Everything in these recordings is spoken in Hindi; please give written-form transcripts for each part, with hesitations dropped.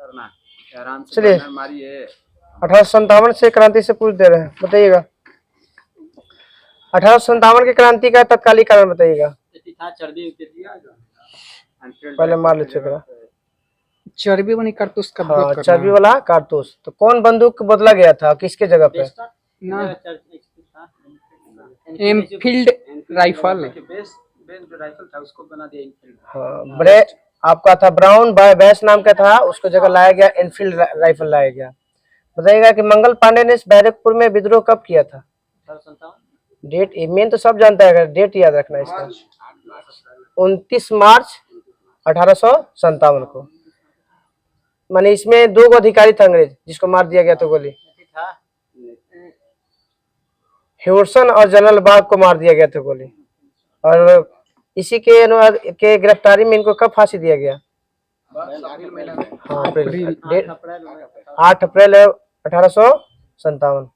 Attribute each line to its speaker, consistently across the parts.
Speaker 1: चलिए 1857 से क्रांति से पूछ दे रहे हैं, बताइएगा 1857 की क्रांति का तत्कालिक कारण बताइएगा। पहले मार लीजिएगा।
Speaker 2: चर्बी वाली कारतूस का विरोध करना।
Speaker 1: चर्बी वाला कारतूस। तो कौन बंदूक बदला गया था, किसके जगह पे?
Speaker 2: Enfield rifle.
Speaker 1: जो राइफल था उसको बना दिया एनफील्ड। हाँ, ब्रे आपका था ब्राउन बैस नाम का था, उसको जगह लाया गया एनफील्ड राइफल लाया गया। बताइएगा कि मंगल पांडे ने बैरकपुर में विद्रोह कब किया था? डेट मेन तो सब जानता है, डेट याद रखना इसका। 29 मार्च 1857 को। माने इसमें 2 अधिकारी थे अंग्रेज जिसको मार दिया गया था गोली। ह्यूडसन और जनरल बाग को मार दिया गया था गोली। और इसी के गिरफ्तारी में इनको कब फांसी दिया गया? हाँ, 8 अप्रैल 1857।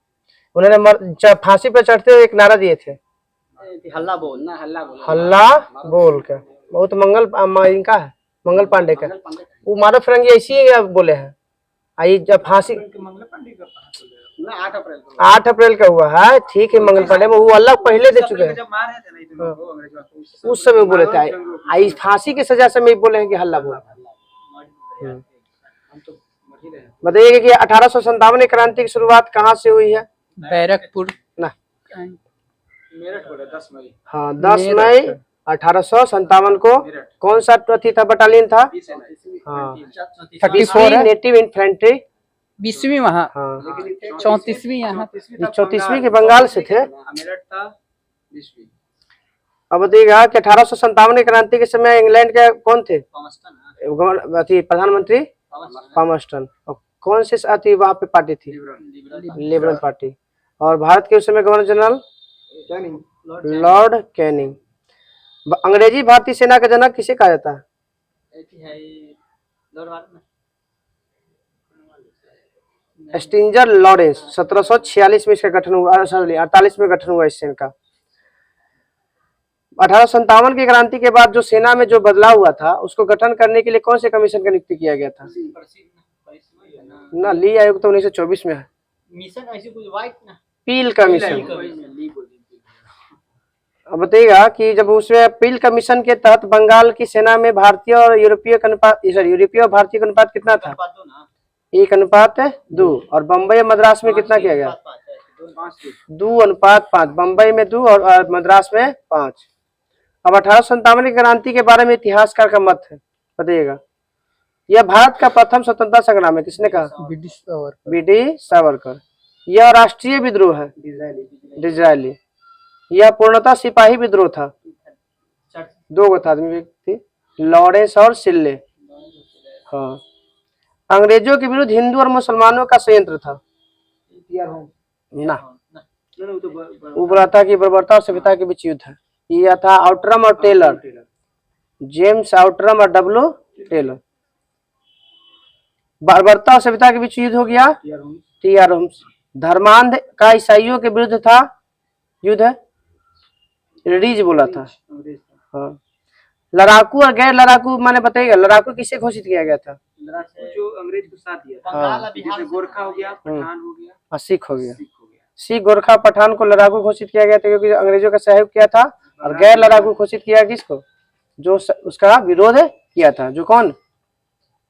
Speaker 1: उन्होंने फांसी पर चढ़ते हुए एक नारा दिए थे, हल्ला बोल ना, हल्ला बोल का। बहुत इनका है मंगल पांडे का। वो मारो फिरंगी ऐसी ही बोले हैं। आई जब फांसी 8 अप्रैल का हुआ है, ठीक है। मंगल पांडे में वो अल्लाह पहले दे चुके हैं, उस समय बोले थे। आई फांसी की सजा समय बोले हैं कि हल्ला बोल। बताइए कि 1857 क्रांति की शुरुआत कहाँ से हुई है?
Speaker 2: बैरकपुर
Speaker 1: ना, मेरठ। हाँ, 10 मई 1857 को। कौन सा प्रति था, बटालियन था? हाँ, 34 नेटिव इन्फेंट्री।
Speaker 2: 20वीं वहाँ।
Speaker 1: हाँ,
Speaker 2: 34वीं यहाँ।
Speaker 1: 34वीं के बंगाल से थे। अब बताइएगा कि 1857 की क्रांति के समय इंग्लैंड के कौन थे प्रधानमंत्री? पामस्टन। और कौन से साथी वहाँ पे पार्टी थी? Liberal party. और भारत के उस समय गवर्नर जनरल लॉर्ड कैनिंग। अंग्रेजी भारतीय सेना का जनक किसे कहा जाता है? स्टिंजर लॉरेंस। 1746 में इसका गठन हुआ, 48 में गठन हुआ इस सेना का। 1857 की क्रांति के बाद जो सेना में जो बदलाव हुआ था उसको गठन करने के लिए कौन से कमीशन का नियुक्ति किया गया था? ना, ली आयोग तो 1924 में है। पील कमीशन। अब बताइएगा कि जब उसमें पील कमीशन के तहत बंगाल की सेना में भारतीय और यूरोपीय यूरोपीय और भारतीय का अनुपात कितना था? 1:2। और बम्बई मद्रास में कितना किया गया? 2:5। बम्बई में 2 और मद्रास में 5। अब 1857 की क्रांति के बारे में इतिहासकार का मत है, बताइएगा। यह भारत का प्रथम स्वतंत्रता संग्राम है, किसने कहा? बी.डी. सावरकर। यह राष्ट्रीय विद्रोह है, डिज़रायली। यह पूर्णतः सिपाही विद्रोह था। 2 आदमी व्यक्ति, लॉरेंस और सिल्ले। हाँ, अंग्रेजों के विरुद्ध हिंदू और मुसलमानों का संयंत्र था ना। वो बोला था कि बर्बरता और सभ्यता के बीच युद्ध है। यह था आउटरम और टेलर, जेम्स आउटरम और डब्ल्यू टेलर। बर्बरता और सभ्यता के बीच युद्ध हो गया, टी.आर. होम्स। धर्मांध का ईसाइयों के विरुद्ध था युद्ध, रीज बोला था। हाँ, लड़ाकू और गैर लड़ाकू माने बताइएगा, लड़ाकू किसे घोषित किया गया था? जो अंग्रेज को साथ दिया था। हाँ, जैसे गोरखा हो गया, पठान हो गया और सिख हो गया। सिख, गोरखा, पठान को लड़ाकू घोषित किया गया था क्योंकि अंग्रेजों का सहयोग किया था। और गैर लड़ाकू घोषित किया किसको? जो उसका विरोध किया था। जो कौन?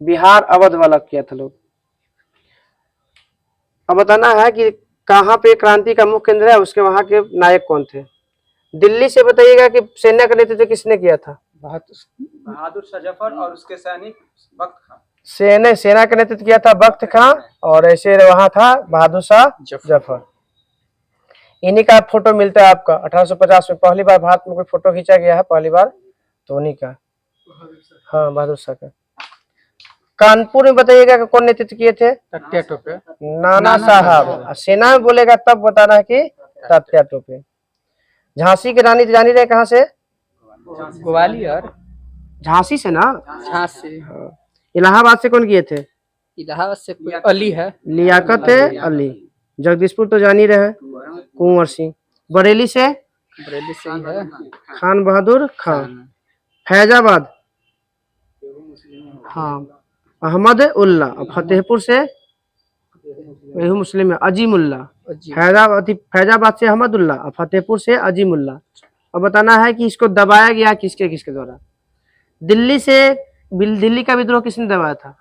Speaker 1: बिहार अवध वाला किया था लोग। अब बताना है कि कहाँ पे क्रांति का मुख्य केंद्र है, उसके वहां के नायक कौन थे? दिल्ली से बताइएगा कि सेना का नेतृत्व किसने किया था? बहादुर शाह जफर और उसके सैनिक बख्त खां। सेना का नेतृत्व किया था बख्त खां, और ऐसे वहां था बहादुर शाह जफर। इन्हीं का फोटो मिलता है आपका 1850 में। पहली बार भारत में कोई फोटो खींचा गया है, पहली बार तो उन्हीं का। हाँ, बहादुर शाह का। कानपुर में बताइएगा कि कौन नेतृत्व किए थे?
Speaker 2: तात्या टोपे।
Speaker 1: नाना साहब। सेना में बोलेगा तब बताना है कि तात्या टोपे। झांसी की रानी जानी रहे कहाँ से?
Speaker 2: ग्वालियर।
Speaker 1: झांसी से ना?
Speaker 2: झांसी।
Speaker 1: इलाहाबाद से कौन किए थे?
Speaker 2: इलाहाबाद से अली है,
Speaker 1: लियाकत अली। जगदीशपुर तो जान ही रहे, कुंवर सिंह। बरेली से
Speaker 2: ही है
Speaker 1: खान बहादुर खान। फैजाबाद, हाँ, अहमद उल्ला। और फतेहपुर से वही मुस्लिम है अजीमुल्ला।
Speaker 2: अजीब।
Speaker 1: फैजाबाद से अहमदुल्ला और फतेहपुर से अजीमुल्ला। और बताना है कि इसको दबाया गया किसके किसके द्वारा। दिल्ली का विद्रोह किसने दबाया था?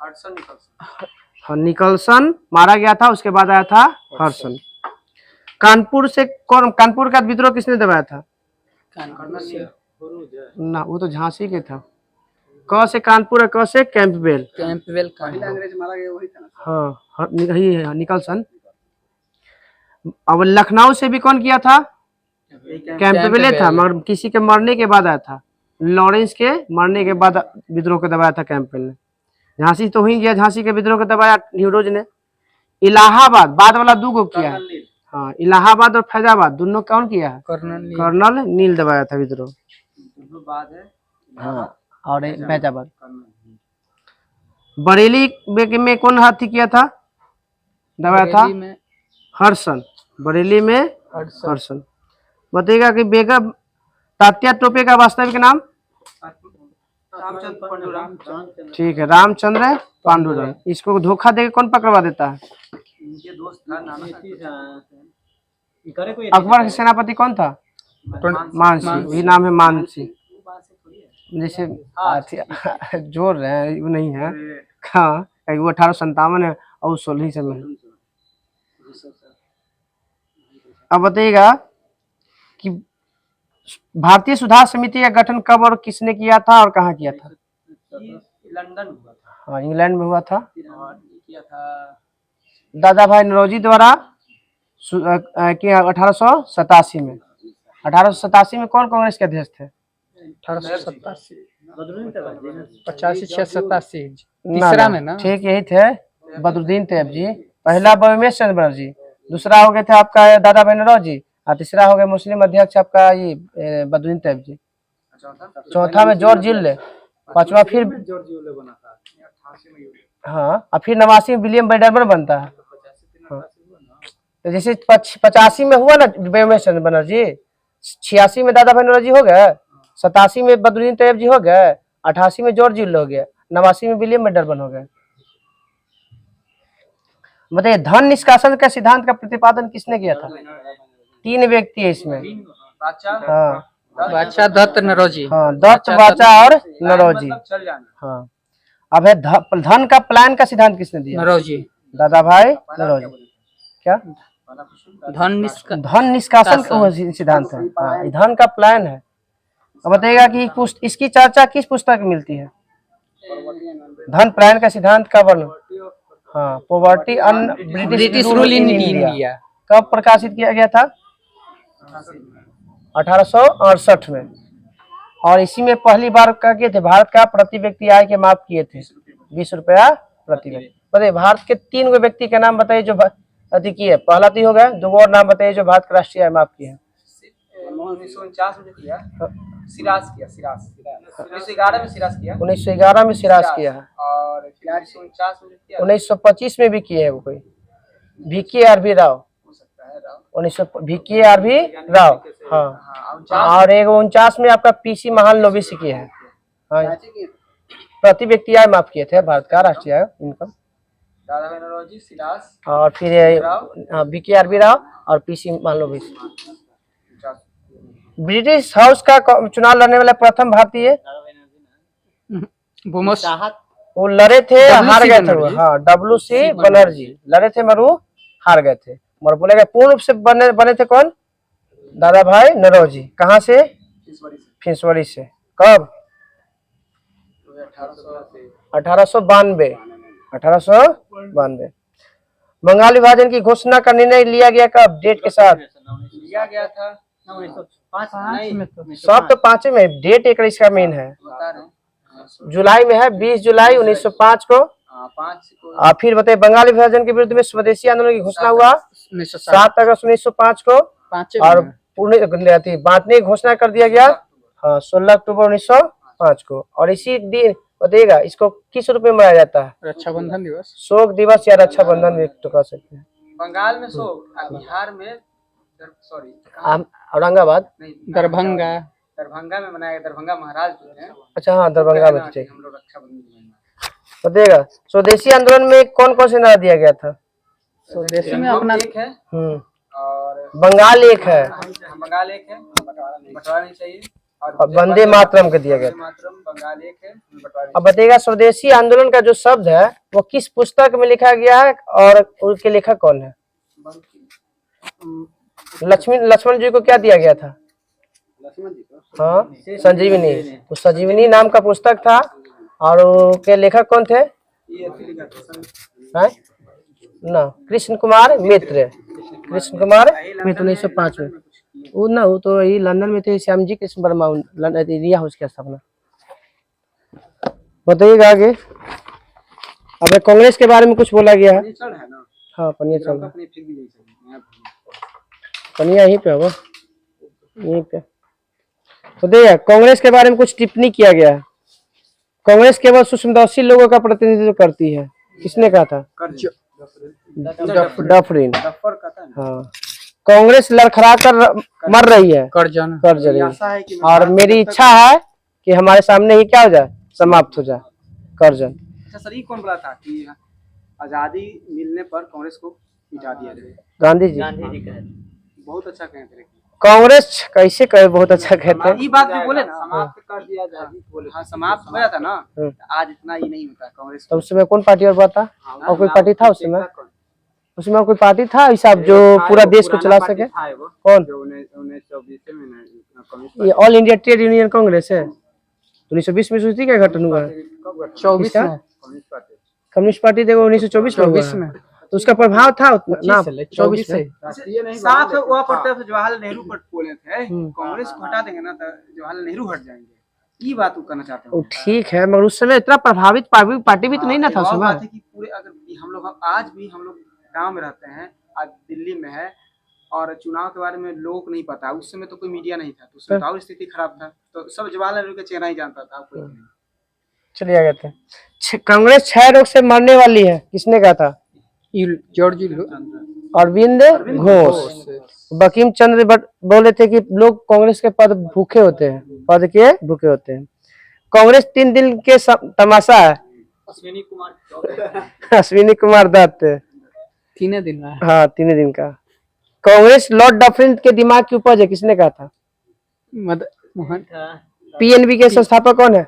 Speaker 1: हाँ, निकलसन मारा गया था, उसके बाद आया था हडसन। कानपुर का विद्रोह किसने दबाया था? ना, वो तो झांसी के था। क से कानपुर, क से कैंपबेल।
Speaker 2: अंग्रेज मारा गया वही था।
Speaker 1: हाँ, यही है निकलसन। अब लखनऊ से भी कौन किया था? कैंपबेल था, मगर किसी के मरने के बाद आया था। लॉरेंस के मरने के बाद विद्रोह को दबाया था कैंपबेल ने। झांसी तो ही गया, झांसी के विद्रोह को दबाया न्यूरोज ने। इलाहाबाद बाद वाला दो को किया है। हाँ, इलाहाबाद और फैजाबाद दोनों कौन किया है? कर्नल नील दबाया था विद्रोह। हाँ, और फैजाबाद। बरेली में कौन हाथी किया था, दबाया था? हडसन। बरेली में हडसन। बताइएगा कि बेगम तात्या टोपे का वास्तविक नाम? ठीक है, रामचंद्र पांडुरंग। इसको धोखा देकर कौन पकड़वा देता है? अकबर के सेनापति कौन था? मानसी। वही नाम है मानसी। जैसे जोड़ रहे हैं, वो नहीं है। हाँ, वो 1857 है और 16 से में। अब बताइएगा कि भारतीय सुधार समिति का गठन कब और किसने किया था और कहाँ किया था?
Speaker 3: लंदन हुआ था।
Speaker 1: हाँ, इंग्लैंड में हुआ था।
Speaker 3: किया था
Speaker 1: दादा भाई नौरोजी द्वारा 1887 में। 1887 में कौन कांग्रेस के अध्यक्ष थे?
Speaker 2: 1887 85 तीसरा में ना?
Speaker 1: ठीक, यही थे बदरुद्दीन तैयब जी। पहला उमेश चंद्र बनर्जी, दूसरा हो गए थे आपका दादा भाई नौरोजी, और तीसरा हो गए मुस्लिम अध्यक्ष आपका ये बदरुद्दीन तैयब जी। चौथा में जॉर्ज जिल्ले, पांचवा फिर
Speaker 3: बना था 88 में।
Speaker 1: हाँ, और फिर 89 में विलियम बेडरमन बनता है। हाँ। तो जैसे 85 में हुआ ना उमेश चंद्र बनर्जी, 86 में दादा भाई नौरोजी हो गए, 87 में बदरुद्दीन तैयब जी हो गए, 88 में जॉर्ज जिल्ले हो गया, 89 में विलियम बेडरमन हो गए। बताइए, धन निष्कासन का सिद्धांत का प्रतिपादन किसने किया था? 3 व्यक्ति है इसमें। हाँ,
Speaker 2: बादशाह दत्त नौरोजी।
Speaker 1: हाँ, दत्त, बाचा और नौरोजी। हाँ, अब है धन का प्लान का सिद्धांत किसने दिया?
Speaker 2: नौरोजी।
Speaker 1: दादा भाई नौरोजी। क्या?
Speaker 2: धन
Speaker 1: निष्कासन का सिद्धांत है। हाँ, धन का प्लान है। अब बताइएगा कि इसकी चर्चा किस पुस्तक में मिलती है? धन प्लान का सिद्धांत का वर्णन, हाँ, poverty British rule in India कब प्रकाशित किया गया था? 1868 में। और इसी में पहली बार क्या किए थे? भारत का प्रति व्यक्ति आय के माप किए थे 20 रुपया प्रति व्यक्ति। बताइए, भारत के 3 व्यक्ति का नाम बताइए जो अति किए। पहला तो हो गया, दो और नाम बताइए जो भारत का राष्ट्रीय आय माप किए हैं।
Speaker 3: 1949 में किया, सिराज किया, सिराज 1911 में सिराज किया,
Speaker 1: 1911 में सिराज किया है,
Speaker 3: और 1949 में किया,
Speaker 1: 1925 में भी किए हैं वो कोई वीके आरबी राव,
Speaker 3: हो सकता है राव,
Speaker 1: 1900 वीके आरबी राव। हाँ, और एक 49 में आपका पीसी महान लोबी से किया है। हाँ, प्रति व्यक्ति आय माफ किए थे भारत का राष्ट्रीय आय इनकम।
Speaker 3: दादा भाई नौरोजी, सिराज
Speaker 1: और फिर वीके आरबी राव और पीसी महान लोबी। ब्रिटिश हाउस का चुनाव लड़ने वाला प्रथम भारतीय वो लड़े थे, हार गए थे। हाँ, WC बनर्जी लड़े थे, मगर वो हार गए थे। मगर बोले गए पूर्ण रूप से बने थे कौन? दादा भाई नौरोजी। कहाँ से? फिंसवरी से। कब? 1892। 1892। बंगाल विभाजन की घोषणा का निर्णय लिया गया कब? डेट के साथ
Speaker 3: लिया गया था 1905 में।
Speaker 1: सब तो 5 में, डेट एक इसका मेन है। जुलाई में है, 20 जुलाई 1905 को। और फिर बताइए, बंगाल विभाजन के विरुद्ध में स्वदेशी आंदोलन की घोषणा हुआ 7 अगस्त 1905 को। और बांटने की घोषणा कर दिया गया, हाँ, 16 अक्टूबर 1905 को। और इसी दिन बताइएगा इसको किस रूप में मनाया जाता है?
Speaker 2: रक्षाबंधन दिवस,
Speaker 1: शोक दिवस या रक्षाबंधन भी तो कह सकते हैं।
Speaker 3: बंगाल में शोक, बिहार में सॉरी
Speaker 1: औरंगाबाद,
Speaker 3: दरभंगा में मनाया गया। दरभंगा महाराज जो है।
Speaker 1: अच्छा, हाँ, दरभंगा में। ठीक,
Speaker 3: हम लोग रक्षाबंधन
Speaker 1: बताइएगा। स्वदेशी आंदोलन में कौन कौन से नारा दिया गया था?
Speaker 2: स्वदेशी में अपना
Speaker 3: एक है और
Speaker 1: बंगाल एक है
Speaker 3: बंगाल एक है, बंटवारा नहीं चाहिए,
Speaker 1: और वंदे मातरम का दिया गया था।
Speaker 3: मातरम बंगाल एक है, बंटवारा
Speaker 1: अब बताइएगा स्वदेशी आंदोलन का जो शब्द है वो किस पुस्तक में लिखा गया है और उसके लेखक कौन है? लक्ष्मण जी को क्या दिया गया था?
Speaker 3: लक्ष्मण जी को
Speaker 1: हाँ, संजीवनी। तो संजीवनी नाम का पुस्तक था और उसके लेखक कौन थे?
Speaker 3: ये अभी लिखा था
Speaker 1: हैं? ना, कृष्ण कुमार मित्र। कृष्ण कुमार मित्र 1905 में। वो तो ये लंदन में थे, श्याम जी कृष्ण वर्मा रिया हाउस की स्थापना। बताइएगा आगे। अब कांग्रेस के बारे में कुछ बोला गया है?
Speaker 3: चढ़ है ना,
Speaker 1: हाँ, पनिया चल रहा है।
Speaker 3: अपने फिर भी नहीं चाहिए
Speaker 1: पनिया यहीं पे होगा, यहीं पे। तो देखिए कांग्रेस के बारे में कुछ टिप्पणी किया गया है। कांग्रेस केवल सूक्ष्मदर्शी लोगों का प्रतिनिधित्व करती है, किसने कहा था? डफरिन।
Speaker 3: डफर कहता है ना।
Speaker 1: हाँ, कांग्रेस लड़खड़ा कर मर रही है,
Speaker 2: कर्जन
Speaker 1: कर रही
Speaker 3: आशा है कि
Speaker 1: है, और मेरी इच्छा है कि हमारे सामने ही क्या हो जाए, समाप्त हो जाए। कर्जन।
Speaker 3: अच्छा सर, ये कौन बोला था कि आजादी मिलने पर कांग्रेस को मिटा दिया जाए?
Speaker 1: गांधी जी।
Speaker 3: बहुत अच्छा कहते हैं।
Speaker 1: कांग्रेस कैसे कहे, बहुत अच्छा कहते हैं।
Speaker 3: ये बात भी बोले ना, समाप्त कर दिया जाए बोले। हाँ, समाप्त हो जाता ना, आज इतना ही नहीं होता कांग्रेस।
Speaker 1: तो उस समय कौन पार्टी और बात था? और कोई पार्टी था उस समय? उसमें कोई पार्टी था हिसाब जो पूरा देश को चला सके? कौन?
Speaker 3: 1924
Speaker 1: ये all India trade union Congress है। 1920 में सोचती क्या गठन हुआ?
Speaker 2: 24 में
Speaker 1: कम्युनिस्ट पार्टी देखो 1924 में हुआ है। तो उसका प्रभाव था उतना ना?
Speaker 2: 24 से
Speaker 3: साफ हुआ पड़ता है। जवाहरलाल नेहरू पर बोले थे कांग्रेस को हटा देंगे ना तो जवाहरलाल नेहरू हट जाएंगे। ये बात वो करना चाहते
Speaker 1: वो
Speaker 3: हैं।
Speaker 1: ठीक है, मगर उस समय इतना प्रभावित पार्टी भी तो नहीं ना था उस
Speaker 3: और बात
Speaker 1: समय।
Speaker 3: है कि पूरे अगर हम लोग आज भी हम लोग गांव में रहते हैं, आज दिल्ली में है, और चुनाव के बारे में लोगों को नहीं पता। उस समय तो कोई मीडिया नहीं था, तो उस समय तो और स्थिति खराब था, तो सब जवाहरलाल नेहरू का चेहरा ही जानता था। कोई नहीं।
Speaker 1: चलिए आगे थे। कांग्रेस क्षय रोग से मरने वाली है, किसने कहा था?
Speaker 2: जॉर्ज
Speaker 1: अरविंद घोष। बंकिम चंद्र बोले थे कि लोग कांग्रेस के पद भूखे होते हैं, पद के भूखे होते हैं। कांग्रेस 3 दिन के तमाशा है। अश्विनी कुमार दत्त
Speaker 2: 3 दिन में।
Speaker 1: हाँ, 3 दिन का। कांग्रेस लॉर्ड डफरिन के दिमाग की उपज है, किसने कहा था?
Speaker 2: मोहन
Speaker 1: पीएनबी के संस्थापक कौन है?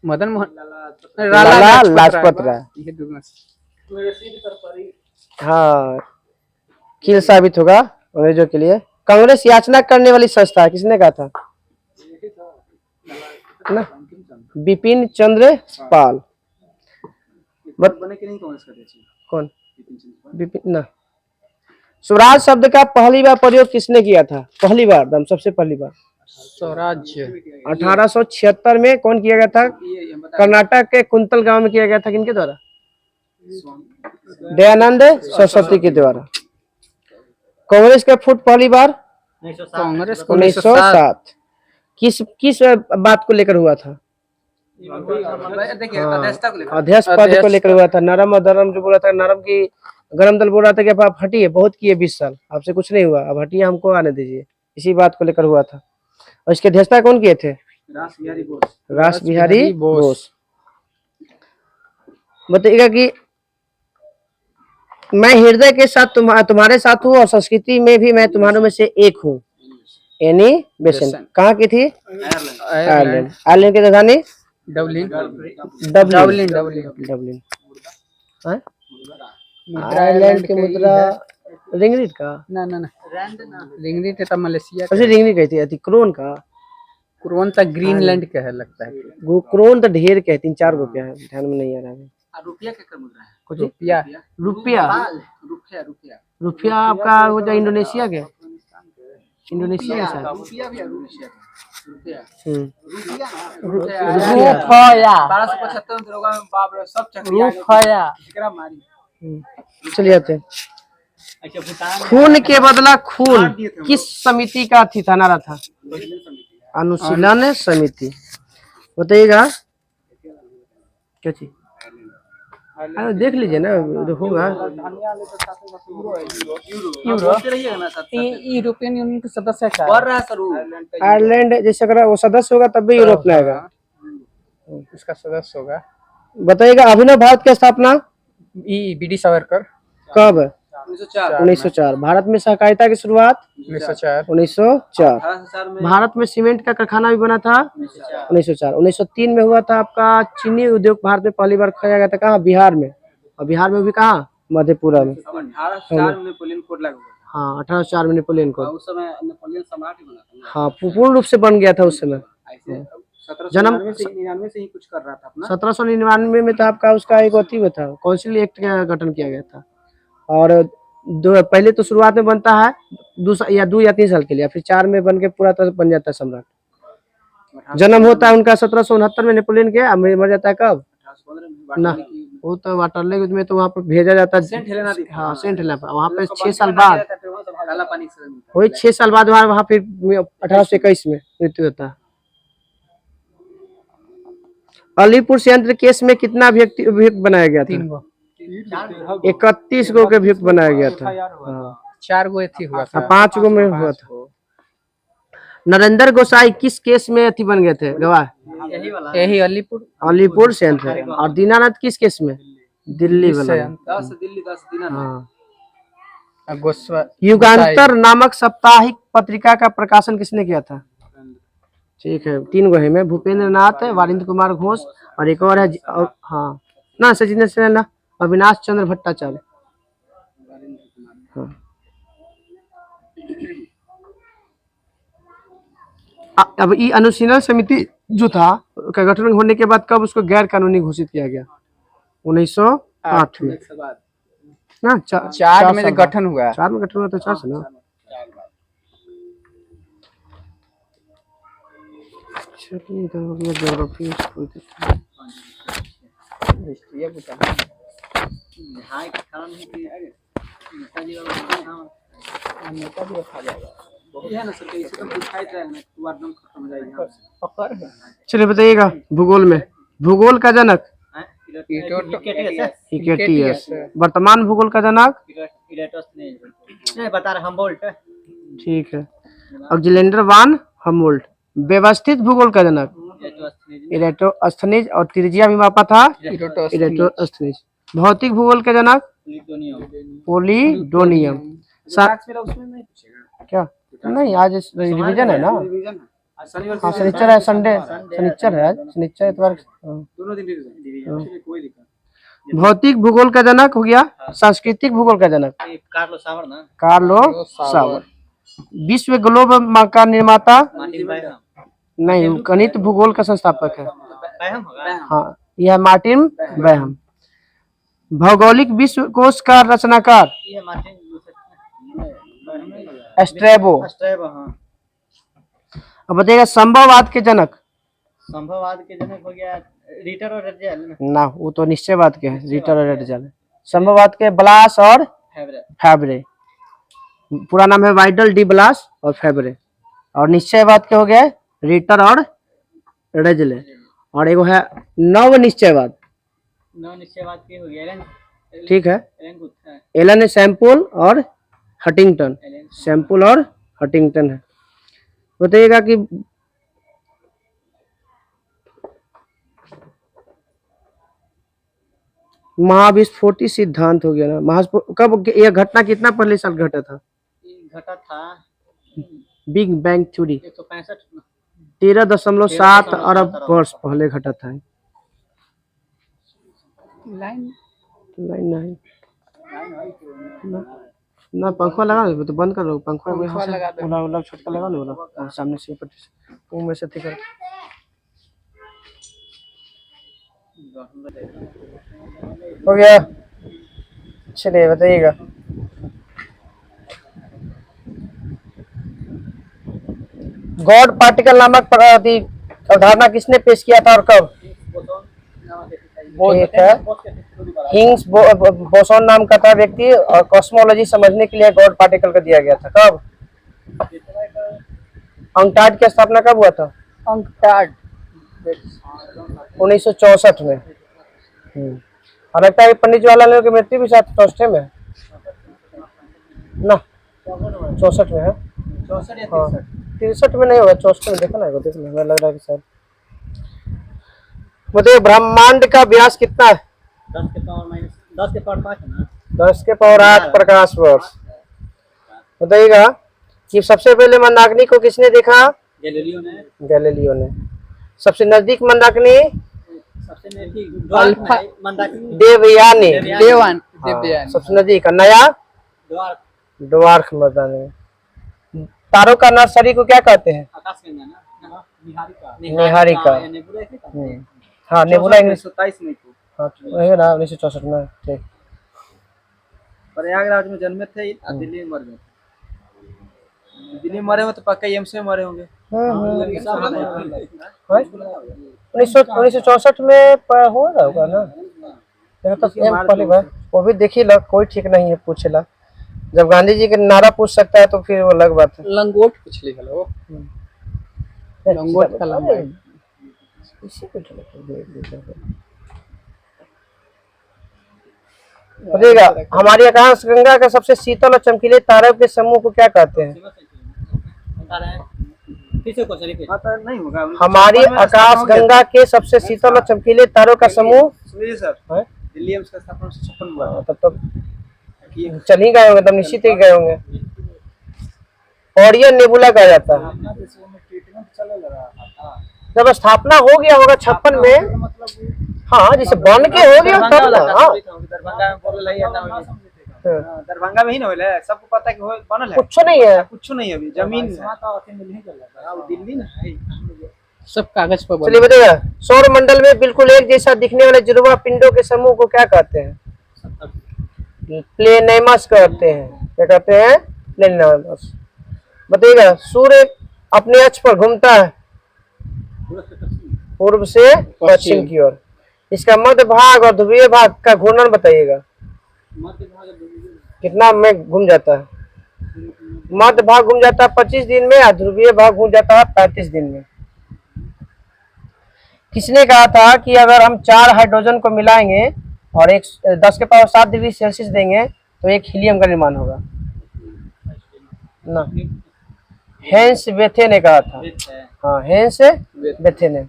Speaker 2: मदन मोहन
Speaker 1: लाला लाजपत राय।
Speaker 2: ये दोनों।
Speaker 1: हाँ, कील साबित होगा अंग्रेजों के लिए। कांग्रेस याचना करने वाली संस्था है, किसने कहा था? ना, बिपिन चंद्र पाल।
Speaker 3: बने के नहीं कांग्रेस का देश।
Speaker 1: कौन? बिपिन ना। स्वराज शब्द का पहली बार प्रयोग किसने किया था? पहली बार, दम सबसे पहली बार
Speaker 2: स्वराज्य
Speaker 1: 1876 में कौन किया गया था? कर्नाटक के कुंतल गांव में किया गया था। किनके द्वारा? दयानंद सरस्वती के द्वारा। कांग्रेस का फुट पहली बार
Speaker 2: कांग्रेस
Speaker 1: 1907 किस बात को लेकर हुआ था?
Speaker 3: देखिए अध्यक्षता को लेकर।
Speaker 1: अध्यक्ष पद को लेकर हुआ था। नरम और दरम जो बोला था, नरम की गरम दल बोल रहा था कि आप हटिए, बहुत किए 20 साल, आपसे कुछ नहीं हुआ, अब हटिए, हमको आने दीजिए। इसी बात को लेकर हुआ था। और इसके अध्यक्षता कौन किए थे? रास बिहारी बोस। बताइएगा कि मैं हृदय के साथ तुम्हारे साथ हूँ और संस्कृति में भी मैं तुम्हारों में से एक हूँ। एनी बेसेंट कहाँ की थी? आयरलैंड। आयरलैंड की राजधानी
Speaker 2: डबलिन।
Speaker 1: आयरलैंड की मुद्रा रिंगरिट का
Speaker 2: ना रिंगरिट है तो मलेशिया
Speaker 1: अच्छा, रिंगरिट कहती है। क्रोन का
Speaker 2: क्रोन तक ग्रीनलैंड का है लगता है।
Speaker 1: क्रोन तो ढेर के 3-4 रुपया है, ध्यान में नहीं आ रहा है।
Speaker 3: रुपया क्या मुद्रा है?
Speaker 1: कुछ
Speaker 2: रुपया
Speaker 1: रुपया आपका वो जो इंडोनेशिया के, इंडोनेशिया के साथ
Speaker 3: रुपया भी है। रुपया
Speaker 2: रुपया
Speaker 3: 1275 में बाप रे सब चक्री
Speaker 2: रुपया
Speaker 3: मारी।
Speaker 1: चलिए आते हैं। खून के बदला खून किस समिति का थी था? नारा था अनुशीलन समिति। बताइएगा क्या चीज? अरे देख लीजिए ना, होगा।
Speaker 2: यूरोपियन यूनियन के सदस्य है।
Speaker 1: आयरलैंड जैसे अगर वो सदस्य होगा तब भी यूरोप में आएगा।
Speaker 2: उसका सदस्य होगा।
Speaker 1: बताइएगा अभिनव भारत की स्थापना
Speaker 2: बीडी सावरकर
Speaker 1: कब?
Speaker 3: 1904
Speaker 1: 1904। भारत में सहकारिता की शुरुआत
Speaker 2: 1904
Speaker 1: 1904।
Speaker 3: 1800 में
Speaker 1: भारत में सीमेंट का कारखाना भी बना था 1904। 1903 में हुआ था आपका चीनी उद्योग भारत में पहली बार खोया गया था, कहाँ? बिहार में। और बिहार में भी कहाँ? मधेपुरा में।
Speaker 3: 1804 में नेपोलियन कोड लागू हुआ
Speaker 1: हाँ 1804 में नेपोलियन
Speaker 3: था।
Speaker 1: कोड।
Speaker 3: उस समय नेपोलियन सम्राट ही बना था।
Speaker 1: हाँ पूर्ण रूप से बन गया था उस समय।
Speaker 3: ऐसे
Speaker 1: जन्म
Speaker 3: 1799 से ही कुछ कर रहा था अपना।
Speaker 1: 1799 में था आपका उसका एक अथी में था, काउंसिल एक्ट का गठन किया गया था। और पहले तो शुरुआत में बनता है 2 या 3 साल के लिए, फिर 4 में बन के पूरा तरह बन जाता है सम्राट। जन्म होता है उनका 1769 में नेपोलियन के, अब मर जाता है कब?
Speaker 3: 1815 में
Speaker 1: ना वो तो वाटरले में तो वहाँ पे भेजा जाता है।
Speaker 3: सेंट हेलेना द्वीप।
Speaker 1: हाँ सेंट हेलेना, वहाँ पे 6 साल बाद,
Speaker 3: काला पानी से मिलता है।
Speaker 1: वही 6 साल बाद वहाँ फिर 1821 में मृत्यु होता है। अलीपुर संयंत्र केस में कितना अभियुक्त बनाया गया था?
Speaker 2: 3 गो
Speaker 1: 31 गो के अभियुक्त बनाया गया था। हाँ
Speaker 2: 4 गो एथी हुआ था।
Speaker 1: 5 गो में हुआ था। नरेंद्र गोसाई किस केस में अथी बन गए थे गवाह?
Speaker 2: यही अलीपुर
Speaker 1: अलीपुर संयंत्र। और दीनानाथ किस केस में? दिल्ली वाला में।
Speaker 3: 10 दिल्ली 10 दिना ना।
Speaker 1: हाँ।
Speaker 2: गोस्वा
Speaker 1: युगांतर नामक साप्ताहिक पत्रिका का प्रकाशन किसने किया था? ठीक है 3 गो है में, भूपेंद्र नाथ, वारिंद्र कुमार घोष और एक और है हाँ ना सचिन सेन ना, अविनाश चंद्र भट्टाचार्य। हाँ। अब ये अनुशीलन समिति जो था का गठन होने के बाद कब उसको गैर कानूनी घोषित किया गया? 1908 में ना।
Speaker 2: 4 में गठन हुआ।
Speaker 1: 4 में गठन हुआ तो 4 से ना। चलिए इधर हो गया ज्योग्राफी।
Speaker 2: ये पूछा
Speaker 3: हां कारण है कि नेताजी खा जाएगा। ये है ना सर, इसे तो दिखाई रहेगा ना, वार्डन खत्म हो जाएगा।
Speaker 2: पकड़ है।
Speaker 1: चलिए बताइएगा भूगोल में, भूगोल का जनक
Speaker 3: इलेक्ट्रोस्टैटिक्स
Speaker 1: हिकेटियस। वर्तमान भूगोल का जनक
Speaker 3: नहीं बता रहा हमबोल्ट।
Speaker 1: ठीक है। अलेक्जेंडर वान हमबोल्ट। व्यवस्थित भूगोल का जनक इरेटोस्थनीज और त्रिज्या भी मापा था इरेटोस्थनीज। भौतिक भूगोल के जनक पोलिडोनियम। क्या नहीं आज रिवीजन है ना? हाँ शनिचर है, संडे शनिचर है, आज शनिचर इतवार
Speaker 3: दोनों दिन रिवीजन कोई दिक्कत।
Speaker 1: भौतिक भूगोल का जनक हो गया। सांस्कृतिक भूगोल का जनक
Speaker 3: कार्लो सावर ना।
Speaker 1: कार्लो सावर। विश्व ग्लोब का निर्माता नहीं, गणित भूगोल का संस्थापक है। हाँ यह मार्टिन बैहम। भौगोलिक विश्व कोश का रचनाकार स्ट्रैबो। अब बताइएगा संभववाद के जनक।
Speaker 3: संभववाद के जनक हो गया रिटर और रेडजेल
Speaker 1: ना, वो तो निश्चयवाद के हैं, रिटर और रेडजेल। संभववाद के ब्लास और फैब्रे। पूरा नाम है वाइडल डी ब्लास और फैब्रे। और निश्चयवाद के हो गए रिटर और रेडजेल। और एगो है नव निश्चयवाद
Speaker 3: के हो गया
Speaker 1: ठीक है, एलन सैम्पल और हटिंगटन। सैम्पल और हटिंगटन है। बताइएगा कि महाविस्फोटी सिद्धांत हो गया ना। कब यह घटना कितना पहले साल घटा था?
Speaker 3: घटा था
Speaker 1: बिग बैंग थ्योरी
Speaker 3: 165
Speaker 1: 13.7 अरब वर्ष पहले घटा था।
Speaker 2: लाइन
Speaker 1: नहीं ना पंखा लगा दो तो बंद कर दो। पंखा
Speaker 2: लगा दो।
Speaker 1: वाला छोटका लगा दो वाला सामने से ऊपर से वो में से ठीक है। हो गया। चलिए बताइएगा गॉड पार्टिकल नामक अवधारणा किसने पेश किया था और कब? ठीक है, हिग्स बोसोन नाम का था व्यक्ति और कॉस्मोलॉजी समझने के लिए गॉड पार्टिकल का दिया गया था। कब? अंकटाड की स्थापना कब हुआ था?
Speaker 2: अंकटाड
Speaker 1: 1964 में। और लगता है पंडित जवाहरलाल नेहरू की मृत्यु भी शायद 64 में ना, 64 में है। 63 में नहीं होगा, 64 में। देखो ना, देखो ना, लग रहा है कि शायद बताइए ब्रह्मांड का व्यास कितना है?
Speaker 4: 10 के पावर 5 है ना।
Speaker 1: 10 के पावर 8 प्रकाश वर्ष। बताइएगा कि सबसे पहले मंदाकिनी को किसने देखा?
Speaker 4: गैलीलियो ने।
Speaker 1: गैलीलियो ने। सबसे नजदीक मंदाकिनी
Speaker 4: सबसे नजदीक
Speaker 2: अल्फा
Speaker 4: मंदाकिनी
Speaker 1: देवयानी।
Speaker 2: देवान
Speaker 1: हाँ,
Speaker 2: देवयानी।
Speaker 1: सबसे नजदीक। नया
Speaker 4: द्वार
Speaker 1: डवार्क मंदाकिनी। तारों का नर्सरी को क्या कहते हैं?
Speaker 4: आकाश गंगा ना। निहारिका।
Speaker 1: निहारिका।
Speaker 4: या नेबुला ऐसे कहते हैं।
Speaker 1: हाँ नेबुला इंग्लिश।
Speaker 3: 27 मई को
Speaker 1: हाँ वही ना 1964 में। ठीक।
Speaker 3: प्रयागराज में जन्मे थे और दिल्ली में मर गए थे। दिल्ली में मरे हो तो पक्का एम्स में मरे होंगे।
Speaker 1: 1964 में हो रहा होगा ना। तो पहले बार वो भी देखी ला, कोई ठीक नहीं है पूछेला। जब गांधी जी के नारा पूछ सकता है तो फिर वो अलग बात है।
Speaker 2: लंगोट पूछ ली हेलो। लंगोट का लंबाई
Speaker 1: इसी को बताइएगा हमारी आकाश गंगा का सबसे शीतल और चमकीले तारों के समूह को क्या कहते हैं?
Speaker 3: नहीं होगा
Speaker 1: हमारी आकाश गंगा के सबसे शीतल और चमकीले तारों का समूह।
Speaker 3: सुनिए सर, दिल्ली एम्स का स्थापना 56 में हुआ था।
Speaker 1: तब चल ही गए होंगे, तब निश्चित ही गए होंगे। ओरियन नेबुला कहा जाता है। जब स्थापना हो गया होगा 56 में। हाँ जैसे बन के हो गया तब ना।
Speaker 3: दरभंगा में बोल रही है ना, दरभंगा में ही ना होले, सबको पता है कि बनल है।
Speaker 1: कुछ नहीं है,
Speaker 3: कुछ नहीं है, अभी जमीन है। दिल्ली ना है
Speaker 2: सब कागज पर
Speaker 1: चलिए बताइएगा सौर मंडल में बिल्कुल एक जैसा दिखने वाले जुड़वा पिंडों के समूह को क्या कहते हैं? प्लेनेमस कहते हैं। क्या कहते हैं? प्लेनेमस। बताइएगा सूर्य अपने अक्ष पर घूमता है पूर्व से पश्चिम की ओर। इसका मध्य भाग और ध्रुवीय भाग का घूर्णन बताइएगा कितना में घूम जाता है? मध्य भाग घूम जाता है 25 दिन में और ध्रुवीय भाग घूम जाता है 35 दिन में। किसने कहा था कि अगर हम 4 हाइड्रोजन को मिलाएंगे और 10 के पावर 7 डिग्री सेल्सियस देंगे तो एक हीलियम का निर्माण होगा ना? हेंस बेथे ने कहा था। हाँ हेंस बेथे ने।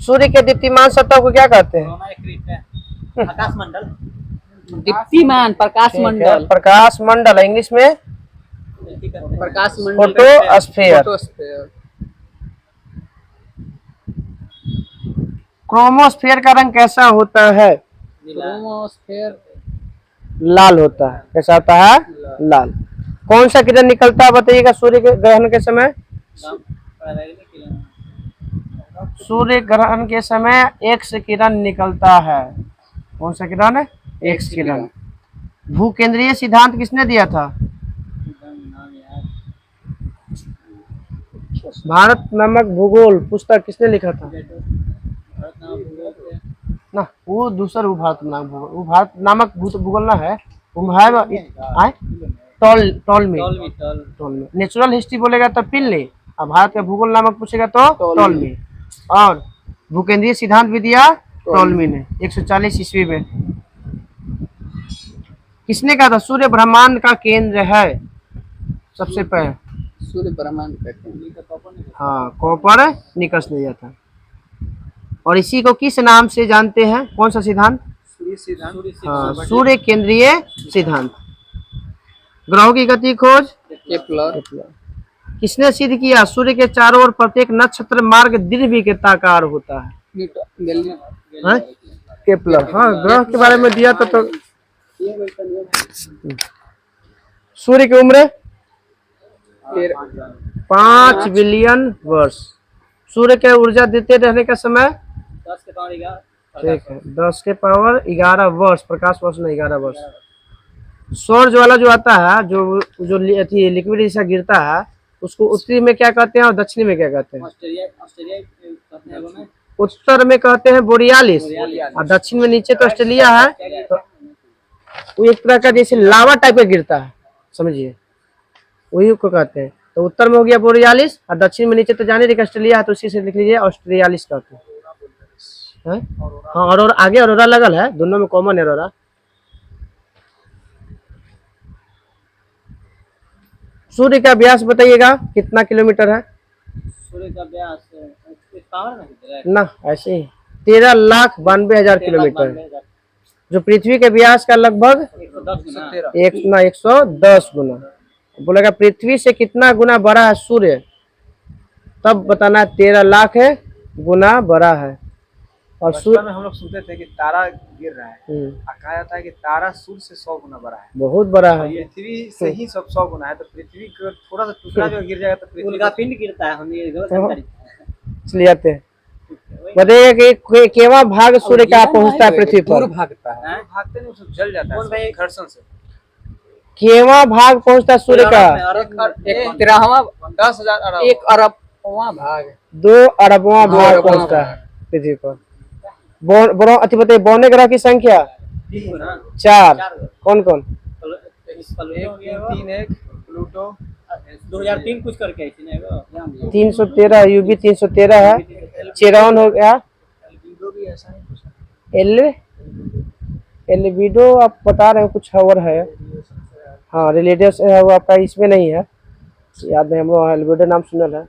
Speaker 1: सूर्य के दीप्तिमान सतह को क्या कहते हैं?
Speaker 4: आकाश मंडल।
Speaker 2: दीप्तिमान प्रकाश मंडल।
Speaker 1: प्रकाश मंडल इंग्लिश में
Speaker 2: प्रकाश मंडल
Speaker 1: फोटोस्फीयर। क्रोमोस्फीयर का रंग कैसा होता है?
Speaker 2: क्रोमोस्फीयर
Speaker 1: लाल होता है। कैसा होता है? लाल। कौन सा किरण निकलता है बताइएगा सूर्य के ग्रहण के समय? सूर्य ग्रहण के समय एक्स किरण निकलता है। कौन सा किरण है? एक्स किरण। भूकेंद्रीय सिद्धांत किसने दिया था? भारत नामक भूगोल पुस्तक किसने लिखा था? ना वो दूसरा वो भारत नामक भूगोल, वो भारत नामक भूगोल ना है, वो है टॉलमी। नेचुरल हिस्ट्री बोलेगा तो पिनले, और भारत का भूगोल नामक पूछेगा तो टॉलमी। और भूकेंद्रीय सिद्धांत भी दिया टॉलमी ने 140 ईस्वी में। किसने कहा था सूर्य ब्रह्मांड का केंद्र है? सबसे पहले
Speaker 2: सूर्य ब्रह्मांड का केंद्र।
Speaker 1: हाँ कोपरनिकस ने दिया था। और इसी को किस नाम से जानते हैं? कौन सा सिद्धांत?
Speaker 3: सूर्य सिद्धांत।
Speaker 1: हाँ सूर्य केंद्रीय सिद्धांत। ग्रहों की गति खोज
Speaker 2: केपलर।
Speaker 1: किसने सिद्ध किया सूर्य के चारों ओर प्रत्येक नक्षत्र मार्ग दीर्घवृत्ताकार होता है? केपलर। हाँ ग्रह के बारे में दिया था। तो सूर्य की उम्र 5 बिलियन वर्ष। सूर्य के ऊर्जा देते रहने का समय
Speaker 4: 10 के पावर 11।
Speaker 1: ठीक है 10 के पावर 11 वर्ष। प्रकाश वर्ष में 11 वर्ष। सौर ज्वाला जो आता है जो लिक्विड जैसा गिरता है उसको उत्तरी में क्या कहते हैं और दक्षिणी में क्या कहते हैं?
Speaker 4: ऑस्ट्रेलिया कहते हैं वो में।
Speaker 1: उत्तर में कहते हैं बोरियालिस और दक्षिण में नीचे तो ऑस्ट्रेलिया है। तो वो एक तरह का जैसे लावा टाइप का गिरता है, समझिए वही को कहते हैं। तो उत्तर में हो गया बोरियालिस और दक्षिण में नीचे तो जाने देखिए ऑस्ट्रेलिया है, तो उसी से लिख लीजिए ऑस्ट्रेलियालिस कहते हैं। हाँ और आगे अरोरा लगल है, दोनों में कॉमन है अरोरा। सूर्य का व्यास बताइएगा कितना किलोमीटर है?
Speaker 4: सूर्य का व्यास पावर में किधर है?
Speaker 1: ना ऐसे ही 13,92,000 किलोमीटर,
Speaker 4: 13,92,000,
Speaker 1: जो पृथ्वी के व्यास का लगभग
Speaker 4: 110 गुना।
Speaker 1: 110 गुना। बोलेगा पृथ्वी से कितना गुना बड़ा है सूर्य, तब बताना है 13 लाख है गुना बड़ा है। और सूर्य
Speaker 3: बचपन में हम लोग सुनते थे कि तारा गिर रहा है, और कहा जाता है कि तारा सूर्य से 100 गुना बड़ा है।
Speaker 1: बहुत बड़ा है।
Speaker 3: पृथ्वी से ही सब 100 गुना है, तो पृथ्वी का थोड़ा सा टुकड़ा जो गिर जाएगा तो पृथ्वी
Speaker 4: उल्का पिंड गिरता है, हम ये गलत जानकारी है।
Speaker 1: इसलिए आते हैं। बताइए कि केवा भाग सूर्य का पहुंचता है पृथ्वी पर,
Speaker 2: भागता है।
Speaker 4: हैं?
Speaker 3: भागते नहीं, उसको जल जाता
Speaker 4: कौन भाई?
Speaker 3: है घर्षण से।
Speaker 1: केवा भाग पहुंचता है सूर्य का,
Speaker 2: एक 13वां
Speaker 3: 10,000 अरब।
Speaker 2: 1 अरबवां भाग
Speaker 1: 2 अरबवां भाग
Speaker 2: अरबवां
Speaker 1: पहुंचता है पृथ्वी पर। बताइए बौने ग्रह की संख्या 4, कौन कौन?
Speaker 3: 3 1 प्लूटो
Speaker 4: 2003 कुछ करके ऐसी नहीं वो
Speaker 1: 313 यूबी 313 है। चेरॉन हो गया, एल्बिडो आप बता रहे हैं कुछ और है, हाँ रिलेटिव है वो आपका, इसमें नहीं है, याद नहीं, हम लोग एल्बिडो नाम सुनल है,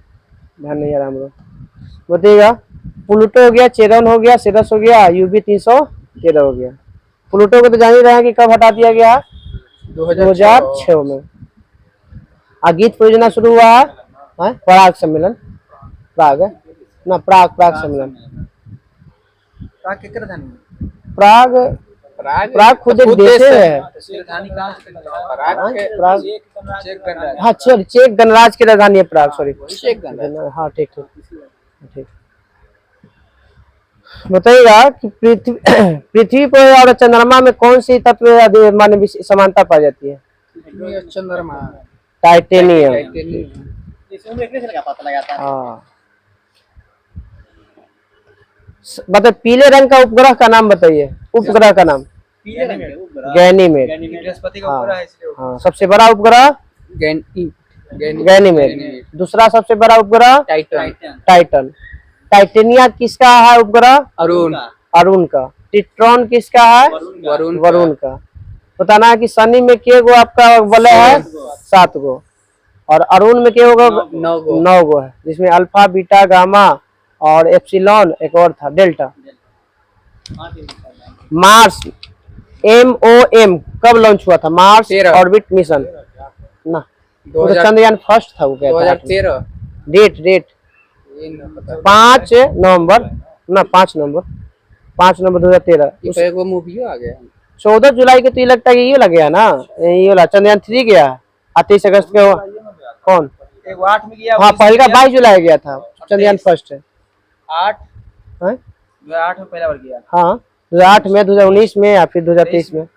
Speaker 1: ध्यान नहीं आ रहा हम लोग। बताइएगा प्लूटो हो गया, चेरॉन हो गया, सिरस हो गया, यूबी 313 हो गया। प्लूटो को तो जान ही रहे हैं कि कब हटा दिया गया, 2006 में। गीत परियोजना शुरू हुआ है प्राग सम्मेलन, प्राग है ना, प्राग सम्मेलन।
Speaker 3: प्राग की राजधानी
Speaker 1: प्राग खुद एक देश है।
Speaker 3: राजधानी कहाँ से?
Speaker 1: प्राग
Speaker 3: चेक गणराज्य।
Speaker 1: हाँ चेक गणराज्य की राजधानी है प्राग, सॉरी
Speaker 2: चेक गणराज्य।
Speaker 1: हाँ ठीक ठीक। बताइएगा कि पृथ्वी पर और चंद्रमा में कौन सी तत्व माने समानता पाई जाती है?
Speaker 2: चंद्रमा
Speaker 1: टाइटेनियम।
Speaker 4: इसमें देखने से लगा पता लगाता है।
Speaker 1: हाँ मतलब पीले रंग का उपग्रह का नाम बताइए, उपग्रह का नाम।
Speaker 4: पीले रंग के उपग्रह
Speaker 1: गैनीमेड।
Speaker 3: बृहस्पति का उपग्रह है इसलिए।
Speaker 1: हाँ सबसे बड़ा उपग्रह गैनीमेड। दूसरा सबसे बड़ा उपग्रह टाइटन। टाइटेनिया किसका है उपग्रह? अरुण का। टिट्रॉन किसका है? वरुण का। बताना है कि शनि में के गो आपका वलय है? 7 गो। और अरुण में के होगा? 9 गो है, जिसमें अल्फा बीटा गामा और एप्सिलॉन, एक और था डेल्टा। मार्स MOM कब लॉन्च हुआ था? मार्स ऑर्बिट मिशन ना, वो तो चंद्रयान फर्स्ट था, वो क्या
Speaker 2: 2013
Speaker 1: डेट 5 नवंबर ना, 5 नवंबर 2013।
Speaker 2: एक वो मूवी आ गया
Speaker 1: 14 जुलाई के तो ये लगता है कि ये लग गया ना, ये वाला चंद्रयान 3 गया है। 23 अगस्त के कौन?
Speaker 3: एक 8 में गया।
Speaker 1: हाँ पहला 22 जुलाई गया था चंद्रयान फर्स्ट है।
Speaker 3: 8
Speaker 1: हैं?
Speaker 3: 2008 में पहला बार गया।
Speaker 1: हाँ 2008 में, 2019 में या फिर 2023 में।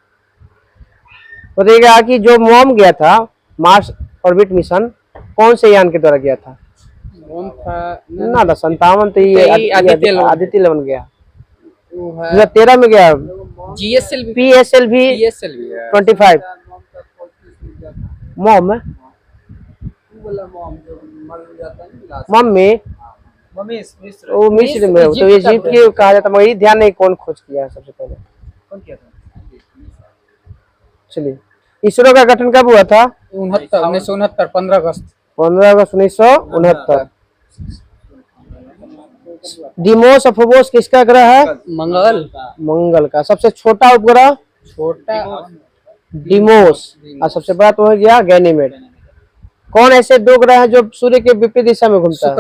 Speaker 1: बताइएगा कि जो मॉम गया था मार्स ऑर्बिट मिशन, कौन से यान के द्वारा गया था? ना 57 तो ये आदित्य 11 गया। 2013 में गया PSLV 25 मॉम है। मम्मी वो मिस्र में, तो ये जीत के कहा जाता, मगर ये ध्यान नहीं कौन खोज किया है सबसे पहले।
Speaker 3: कौन किया था?
Speaker 1: चलिए इसरो का गठन कब हुआ था?
Speaker 2: 1969 15 अगस्त
Speaker 1: 1969। डिमोस और फोबोस किसका ग्रह है? मंगल का। सबसे छोटा उपग्रह डिमोस, और सबसे बड़ा तो हो गया गैनीमेड। कौन ऐसे 2 ग्रह हैं जो सूर्य के विपरीत दिशा में घूमता है?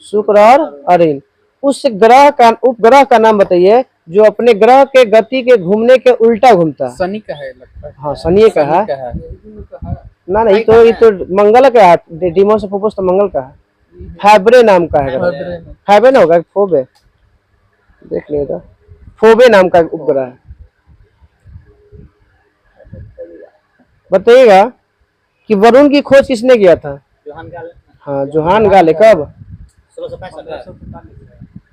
Speaker 1: शुक्र और अरुण। उस ग्रह का उपग्रह का नाम बताइए जो अपने ग्रह के गति के घूमने के उल्टा घूमता है।
Speaker 2: शनि का है लगता है।
Speaker 1: हाँ शनि का है ना, नहीं तो ये तो मंगल का है। डिमोस और फोबोस तो मंगल का है। फैब्रे नाम का है, फैब्रे ना होगा, फोबे देख लिएगा, फोबे नाम का उपग्रह है। बताइएगा कि वरुण की खोज किसने किया था? हाँ जोहान गाले। कब?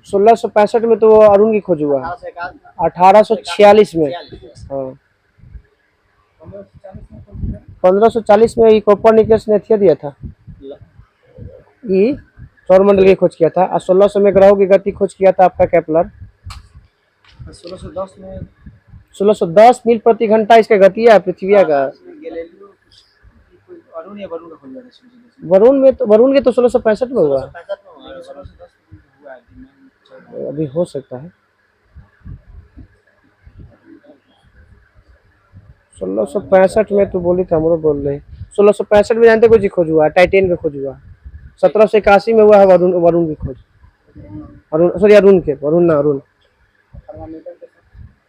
Speaker 1: 1665 में तो अरुण की खोज हुआ, 1846 में। हाँ 1540 में कोपरनिकस ने दिया था, सौरमंडल की खोज किया था। और 1600 में ग्रहों की गति खोज किया था आपका केपलर। 1610 मील प्रति घंटा इसका गति है पृथ्वी का। वरुण के तो 1665 में हुआ। अभी हो सकता है। 1665 में तो बोली था, हमरो बोल रहे 1665 में जानते कोई खोज हुआ, टाइटेन का खोज हुआ। 1781 में हुआ है वरुण वरुण की खोज। अरुण सॉरी अरुण के वरुण ना अरुण।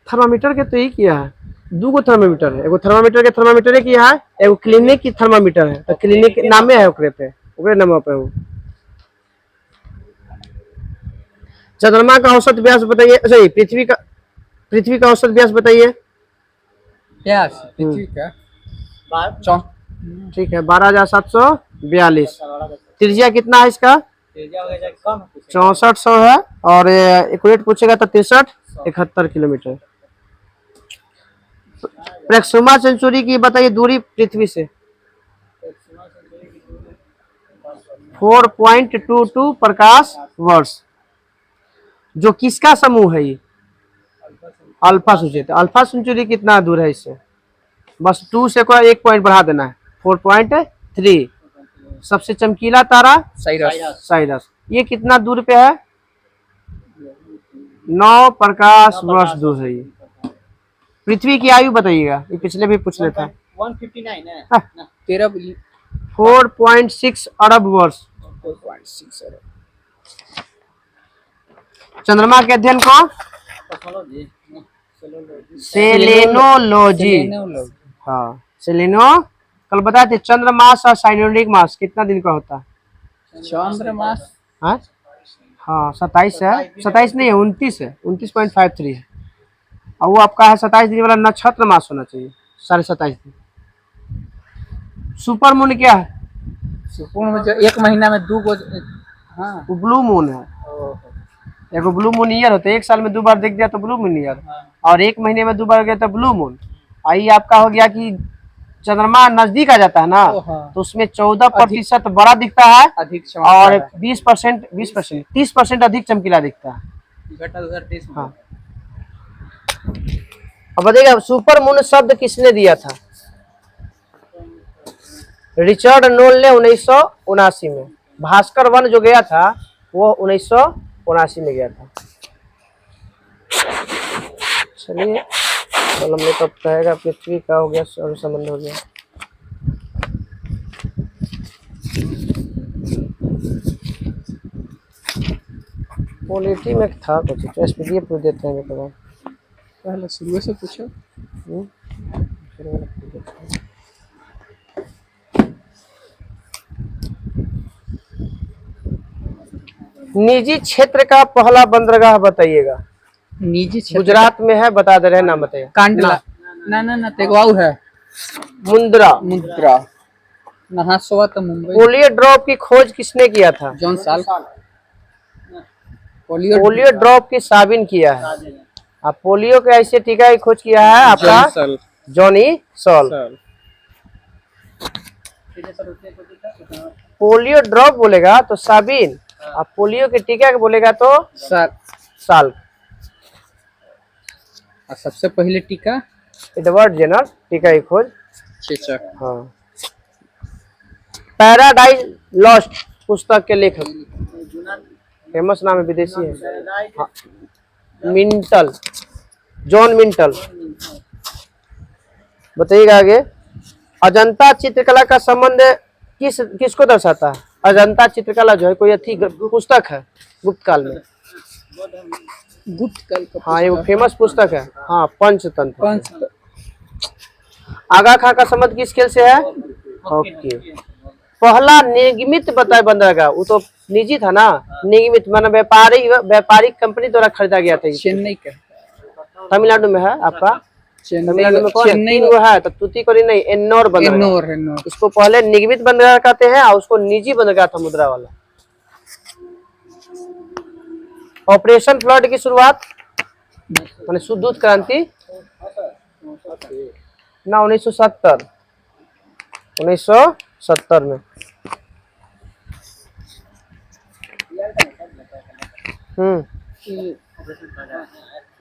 Speaker 1: थर्मामीटर के तो ही किया है, दो गो थर्मामीटर है, एगो थर्मामीटर के किया है, एगो क्लिनिक की थर्मामीटर है, तो क्लिनिक नामे है ओकरे पे, ओकरे नाम पे हो। चंद्रमा का औसत व्यास बताइए, सॉरी पृथ्वी का औसत व्यास बताइए।
Speaker 2: प्यास पृथ्वी का चौ
Speaker 1: ठीक है 12,742। त्रिज्या कितना है इसका?
Speaker 4: तेजा हो गया कम
Speaker 1: 6400 है, और एक्यूरेट पूछेगा तो 6371 किलोमीटर। प्रक्सुमा सेंचुरी की बताइए दूरी पृथ्वी से। 4.22 प्रकाश वर्ष। जो किसका समूह है ये? Alpha Centauri. तो अल्फा सेंचुरी कितना दूर है इससे? बस 2 से कोई 1 पॉइंट बढ़ा देना है, 4.3। सबसे चमकीला तारा साइरस, ये कितना दूर पे है? 9 प्रकाश वर्ष दूर है ये। पृथ्वी की आयु बताइएगा, ये पिछले भी पूछ लेता है।
Speaker 4: 159 है।
Speaker 1: 4.6 अरब वर्ष।
Speaker 2: 4.6 अरब।
Speaker 1: चंद्रमा के अध्ययन को सेलेनोलॉजी। हाँ सेलेनो, कल बताए थे चंद्र मास और साइनोनिक मास कितना दिन का होता है?
Speaker 2: चंद्रमास
Speaker 1: हाँ हाँ 27 है, 27 नहीं है 29 है, 29.53 है। और वो आपका है 27 दिन वाला नक्षत्र मास होना चाहिए, 27.5 दिन। सुपर मून क्या है?
Speaker 2: सुपूर्ण में जो 1 महीना में 2 गो। हाँ
Speaker 1: वो ब्लू मून है। एगो ब्लू मून ईयर होता है, 1 साल में 2 बार देख दिया तो ब्लू मून ईयर, और 1 महीने में 2 बार गया तो ब्लू मून। आई आपका हो गया कि चंद्रमा नजदीक आ जाता है ना, तो उसमें 14% बड़ा दिखता है,
Speaker 2: अधिक
Speaker 1: और 20% 30% अधिक चमकीला दिखता है।
Speaker 2: घटा 2023 में।
Speaker 1: हाँ अब बताइएगा सुपर मून शब्द किसने दिया था? रिचर्ड नोल ने 1979 में। भास्कर 1 जो गया था वो 1979 में गया था। चलिए कल हम लोग कहेगा पृथ्वी का हो गया, सौर संबंध हो गया। पॉलिटी में था कुछ, तो एसपीडीए पूछ देते हैं कभी।
Speaker 2: पहले शुरू से पूछो।
Speaker 1: निजी क्षेत्र का पहला बंदरगाह बताइएगा।
Speaker 2: निजी क्षेत्र
Speaker 1: गुजरात में है, बता दे रहे हैं, नाम बताइए।
Speaker 2: कांडला ना तेगवाऊ है।
Speaker 1: मुंद्रा।
Speaker 2: नहासवा तो मुंबई।
Speaker 1: पोलियो ड्रॉप की खोज किसने किया था?
Speaker 2: जॉन साल।
Speaker 1: पोलियो ड्रॉप की साबिन किया है। अब पोलियो के ऐसे टीका की खोज किया है आपका जॉनी सॉल। पोलियो ड्रॉप बोलेगा तो साबिन, अब पोलियो के टीका के बोलेगा तो साल।
Speaker 2: सबसे पहले टीका
Speaker 1: एडवर्ड जेनर, टीका की खोज।
Speaker 2: चेचक।
Speaker 1: हाँ। पैराडाइज लॉस्ट पुस्तक के लेखक, फेमस नाम है, विदेशी है। हाँ। मिंटल, जॉन मिंटल। बताइएगा आगे। अजंता चित्रकला का संबंध किसको दर्शाता है? अजंता चित्रकला जो है कोई अच्छी पुस्तक है गुप्त काल में।
Speaker 2: गुप्त काल का।
Speaker 1: हाँ ये फेमस पुस्तक है। हाँ पंचतंत्र। आगा खां का संबंध किस खेल से है? हॉकी। पहला निगमित बताए बंदरगाह, वो तो निजी था ना, निगमित माना व्यापारिक कंपनी द्वारा खरीदा गया था।
Speaker 2: चेन्नई का,
Speaker 1: तमिलनाडु में है आपका। तमिलनाडु में कौन
Speaker 2: चेन्नई
Speaker 1: वो है? तो तूतीकोरिन नहीं, एन्नोर बंदरगाह। इसको पहले निगमित बंदरगाह कहते हैं और उसको निजी बंदरगाह था मुद्रा वाला। ऑपरेशन फ्लड की शुरुआत माने शुद्धूत क्रांति ना 1970 में।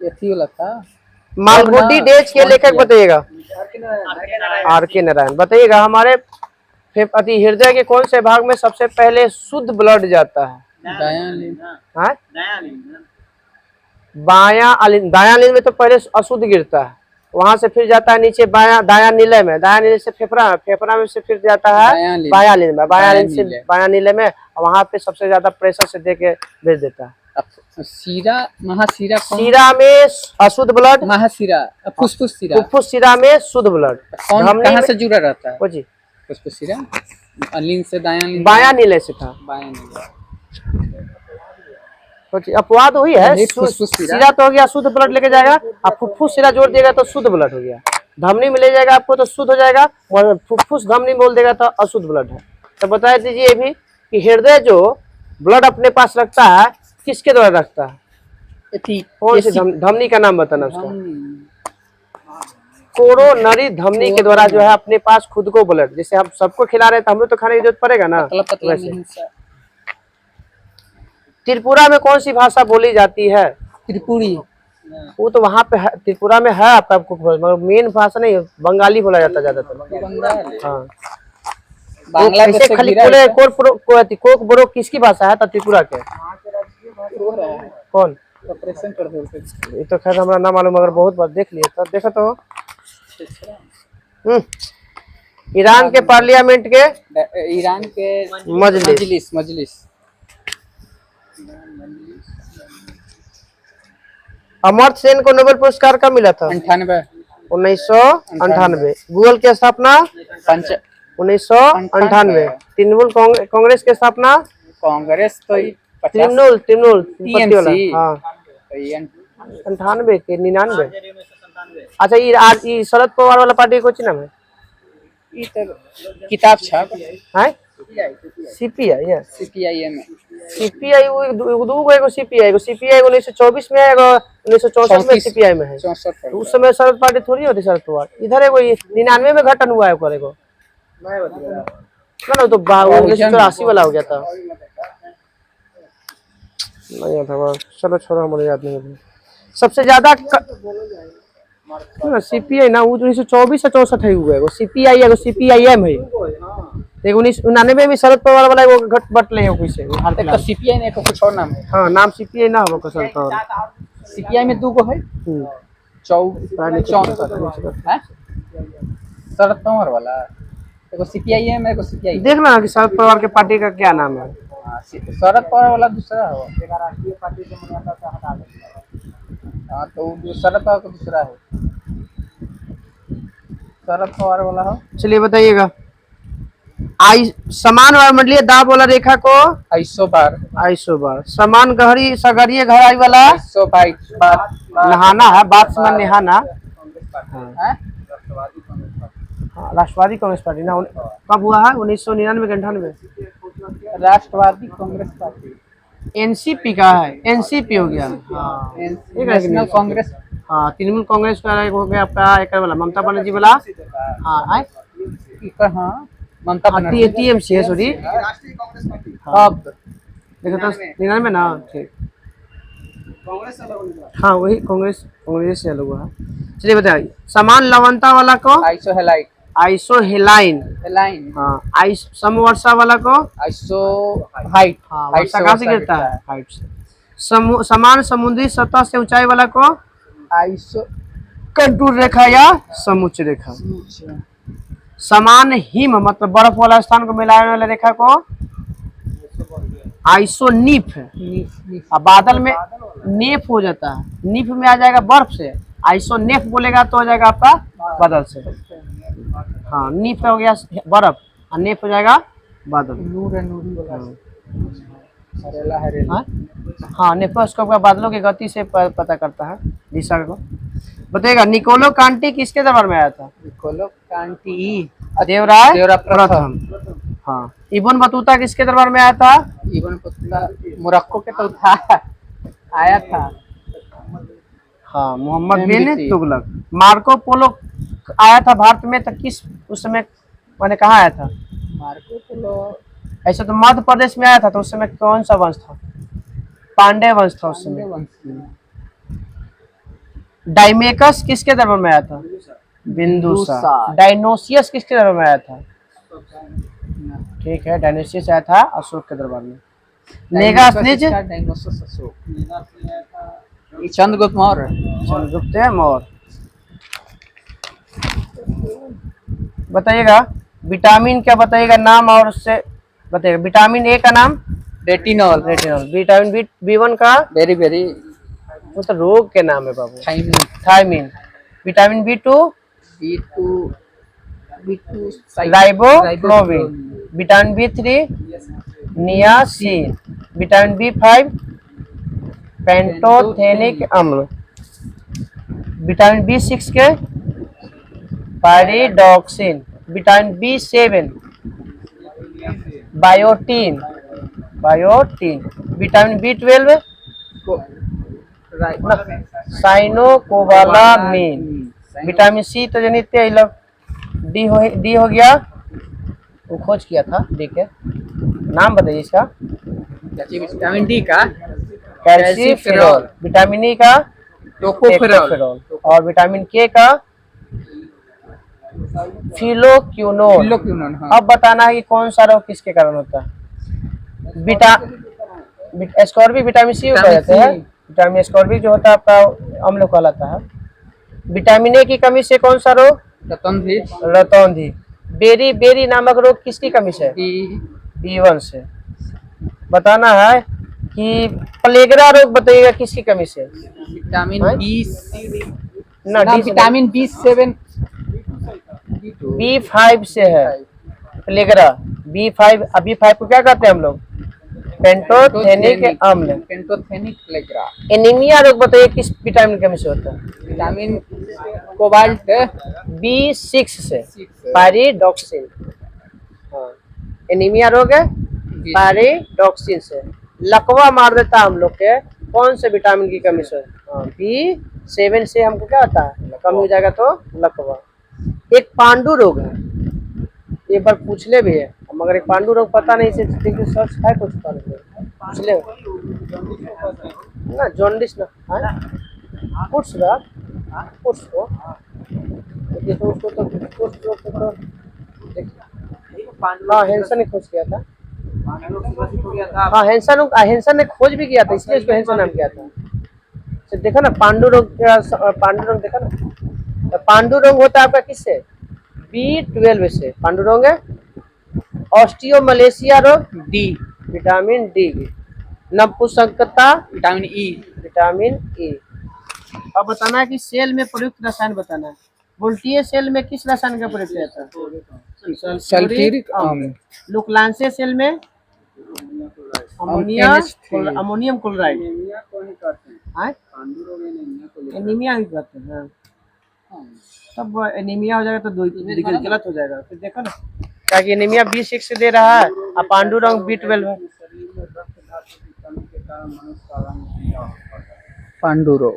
Speaker 2: यथी वाला था।
Speaker 1: मालगुडी डेज के लेखक बताइएगा। आर.के. नारायण। बताइएगा हमारे अति हृदय के कौन से भाग में सबसे पहले शुद्ध ब्लड जाता है?
Speaker 2: दयालिन।
Speaker 1: हाँ? दाया नील में तो पहले अशुद्ध गिरता है, वहां से फिर जाता है नीचे दाया नीले में, दाया नीले से फेफड़ा में, फेफड़ा में से फिर जाता है बाया नील में, बाया नील से बाया नीले में, वहां पे सबसे ज्यादा प्रेशर से दे के भेज देता है।
Speaker 2: सीरा महासीरा
Speaker 1: सीरा में अशुद्ध ब्लड,
Speaker 2: महासीरा फुसफुस सीरा,
Speaker 1: फुफ्फुस सीरा में शुद्ध ब्लड।
Speaker 2: कौन कहाँ से जुड़ा रहता है?
Speaker 1: वो जी
Speaker 2: फुसफुस सीरा लीन से दाया
Speaker 1: बाया नीले से था।
Speaker 2: बाया नीले
Speaker 1: अपवाद वही है,
Speaker 2: फुसफुस
Speaker 1: सीरा तो हो गया शुद्ध ब्लड लेके जाएगा, आप फुफ्फुस सीरा जोड़ दिएगा तो शुद्ध ब्लड हो गया। धमनी में ले जाएगा आपको तो शुद्ध हो जाएगा, और फुफ्फुस धमनी बोल देगा तो अशुद्ध ब्लड है। तो बता दीजिए भी कि हृदय जो ब्लड अपने पास रखता है किसके द्वारा रखता है? कौन सी धमनी का नाम बताना उसका? कोरोनरी धमनी के द्वारा जो है अपने पास खुद को ब्लड, जैसे हम सबको खिला रहे हैं तो हम लोग तो खाने की जरूरत पड़ेगा ना। वैसे त्रिपुरा में कौन सी भाषा बोली जाती है?
Speaker 2: त्रिपुरी।
Speaker 1: वो तो वहाँ पे है, त्रिपुरा में है आपको, मगर मेन भाषा नहीं, बंगाली बोला जाता है ज्यादातर। हाँ
Speaker 2: बांग्लादेश
Speaker 1: खाली कोक बोरो किसकी भाषा है त्रिपुरा के? कौन? ये तो खैर हमारा ना मालूम, मगर बहुत बार देख लिए तो देखा तो। ईरान के पार्लियामेंट के,
Speaker 2: ईरान के मजलिस।
Speaker 1: अमर्त्य सेन को नोबेल पुरस्कार कब मिला था? 1998। गूगल की स्थापना 1998। तृणमूल कांग्रेस की स्थापना?
Speaker 2: कांग्रेस तो
Speaker 1: तृणमूल हाँ 98 के 99। अच्छा ये आज ये शरद पवार वाला पार्टी को नाम है?
Speaker 2: किताब छाप
Speaker 1: है सीपीआई है।
Speaker 2: सीपीआईएम
Speaker 1: सीपीआई वो दो एगो सीपीआई 1924 में है, एगो 1964 में सीपीआई में है। तो उस समय शरद पार्टी थोड़ी होती शरद पवार। इधर एगो 99 में गठन हुआ है करेगो ना, तो 1984 वाला हो गया था। नहीं था वो, चलो छोड़ो हमारे याद नहीं। सबसे ज्यादा सीपीआई ना 1924 से 64 है हुआ है, सीपीआई है, सीपीआईएम है। 1999 में शरद पवार वाला वो घट बट ले कोई से
Speaker 2: तो सीपीआई ने कुछ और नाम है।
Speaker 1: हां नाम सीपीआई ना हो शरद पवार।
Speaker 2: सीपीआई में दो को है 64 है शरद पवार वाला, एगो सीपीआईएम है, एगो सीपीआई।
Speaker 1: देखना कि शरद पवार के पार्टी का क्या नाम है।
Speaker 2: शरद पवार वाला दूसरा है, राष्ट्रीय पार्टी से मुझे आता है हटा देगा। हां तो शरद पवार का दूसरा है, शरद पवार वाला हो।
Speaker 1: चलिए बताइएगा, समान वायुमंडलीय दाब वाला रेखा को
Speaker 2: 800 बार।
Speaker 1: समान गहरी सगरीय गहराई वाला
Speaker 2: 100 बार
Speaker 1: नहाना है, बात समान नहाना। राष्ट्रवादी कांग्रेस पार्टी ना कब हुआ है? 1999 98।
Speaker 2: राष्ट्रवादी कांग्रेस पार्टी
Speaker 1: एनसीपी का है, एनसीपी हो गया।
Speaker 2: नेशनल कांग्रेस।
Speaker 1: हाँ तृणमूल कांग्रेस का हो गया आपका एक वाला ममता बनर्जी वाला। हाँ
Speaker 2: हाँ ममता बनर्जी
Speaker 1: टीएमसी है सॉरी। अब देखो तो 99 ना ठीक। हाँ वही कांग्रेस से अलग हुआ। चलिए बताइए, समान लवणता वाला को आइसोहेलाइन। हाँ समवर्षा वाला को
Speaker 2: हाइट।
Speaker 1: हाँ वर्षा कहाँ से गिरता है? हाइट से। समान समुद्री सतह से ऊंचाई वाला को कंटूर रेखा या समुच्च रेखा। समान हिम मतलब बर्फ वाला स्थान को मिलाने वाला रेखा को आइसोनीफ है। अब बादल में नेफ हो जाता है, नीफ में आ जाएगा बर्फ से, आइसोनेफ बोलेगा तो हो जाएगा आपका बादल से। हाँ नीफ हो गया बर्फ और नेफ हो जाएगा बादल। हाँ नेफ्रोस्कोप का बादलों की गति से पता करता है दिशा को। बताइएगा, निकोलो कांटी किसके दरबार में आया था?
Speaker 2: निकोलो कांटी
Speaker 1: देवराय प्रथम। हाँ इब्न बतूता किसके दरबार में आया था?
Speaker 2: इब्न बतूता मोरक्को के तो था, आया था।
Speaker 1: हाँ मोहम्मद बिन तुगलक। मार्को पोलो आया था भारत में तो किस उस समय मैंने कहा आया था?
Speaker 2: मार्को पोलो
Speaker 1: ऐसा तो मध्य प्रदेश में आया था, तो उस समय कौन सा वंश था? पांडे वंश था उस समय। डाइमेकस किसके दरबार में आया था? बिंदुसार। डायनोसियस किसके दरबार में आया था? ठीक है डायनोसियस आया था अशोक के दरबार में। नेगासनिज
Speaker 2: ये चंद्रगुप्त मौर्य।
Speaker 1: चंद्रगुप्त मौर्य। बताइएगा विटामिन क्या बताइएगा नाम और उससे बताइएगा। विटामिन ए का नाम
Speaker 2: रेटिनॉल।
Speaker 1: रेटिनॉल। विटामिन बी1 का
Speaker 2: वेरी वेरी
Speaker 1: वो तो रोग के नाम है बाबू।
Speaker 2: Thymine.
Speaker 1: Thiamine. Vitamin बी2
Speaker 2: B2
Speaker 1: riboflavin. Vitamin B3 niacin. Vitamin B5 pantothenic अम्ल। विटामिन बी6 के pyridoxine. Vitamin बी7 biotin. Vitamin B12 cyanocobalamin. Vitamin C तो जनित है लोग। डी हो गया वो खोज किया था डी के नाम बताइए इसका।
Speaker 2: विटामिन डी का
Speaker 1: कैल्सीफेरॉल। विटामिन ई का
Speaker 2: टोकोफेरॉल।
Speaker 1: और विटामिन के का फिलोक्यूनोन।
Speaker 2: फिलोक्यूनोन, हाँ।
Speaker 1: अब बताना है कि कौन सा रोग किसके कारण होता है। एस्कॉर्बिक विटामिन सी हो जाता है। विटामिन एस्कॉर्बिक जो होता है आपका अम्ल कहलाता है। विटामिन ए की कमी से कौन सा रोग रतौंधी। बेरी बेरी नामक रोग किसकी कमी से B1 से। बताना है कि प्लेगरा रोग बताइएगा किसकी कमी से।
Speaker 2: विटामिन
Speaker 1: ना
Speaker 2: विटामिन B7
Speaker 1: B5 से है प्लेगरा। B5 B5 को क्या कहते हैं हम लोग पेंटोथेनिक अम्ल।
Speaker 2: पेंटोथेनिक प्लेगरा।
Speaker 1: एनीमिया रोग बताइए किस विटामिन की कमी से होता है।
Speaker 2: विटामिन कोबाल्ट
Speaker 1: B6 से पायरिडॉक्सिन। हाँ एनीमिया रोग है पायरिडॉक्सिन से। लकवा मार देता है हम लोग के कौन से विटामिन की कमी से। B7 से हमको क्या होता है कमी हो जाएगा तो लकवा। एक पांडु रोग है एक बार पूछ ले भी है मगर एक पांडु रोग पता नहीं से सर्च है कुछ पूछ ले ना जॉन्डिस ना कुछ को देखिए तो उसको तो हाँ हैंसन ने खोज किया था। हाँ हैंसन ने खोज भी किया था इसलिए उसको हैंसन नाम किया था। तो देखो ना पांडु रोग देखा ना तो पांडु रोग होता है आपका किससे B12 से। पांडु रोग है। ऑस्टियोमलेशिया रोग
Speaker 2: डी।
Speaker 1: Vitamin D. नपुंसकता विटामिन ई। अब बताना है कि सेल में प्रयुक्त रसायन बताना है। वोल्टीय सेल में किस रसायन का प्रयोग किया जाता है सल्फ्यूरिक अम्ल। लुकलांसे सेल में अमोनियम क्लोराइड। एनीमिया ही कहते हैं। तब एनीमिया हो जाएगा तो गलत हो जाएगा। फिर देखो ना क्या कि एनीमिया B6 से दे रहा है और पांडुरंग B12 है।
Speaker 2: पांडुरो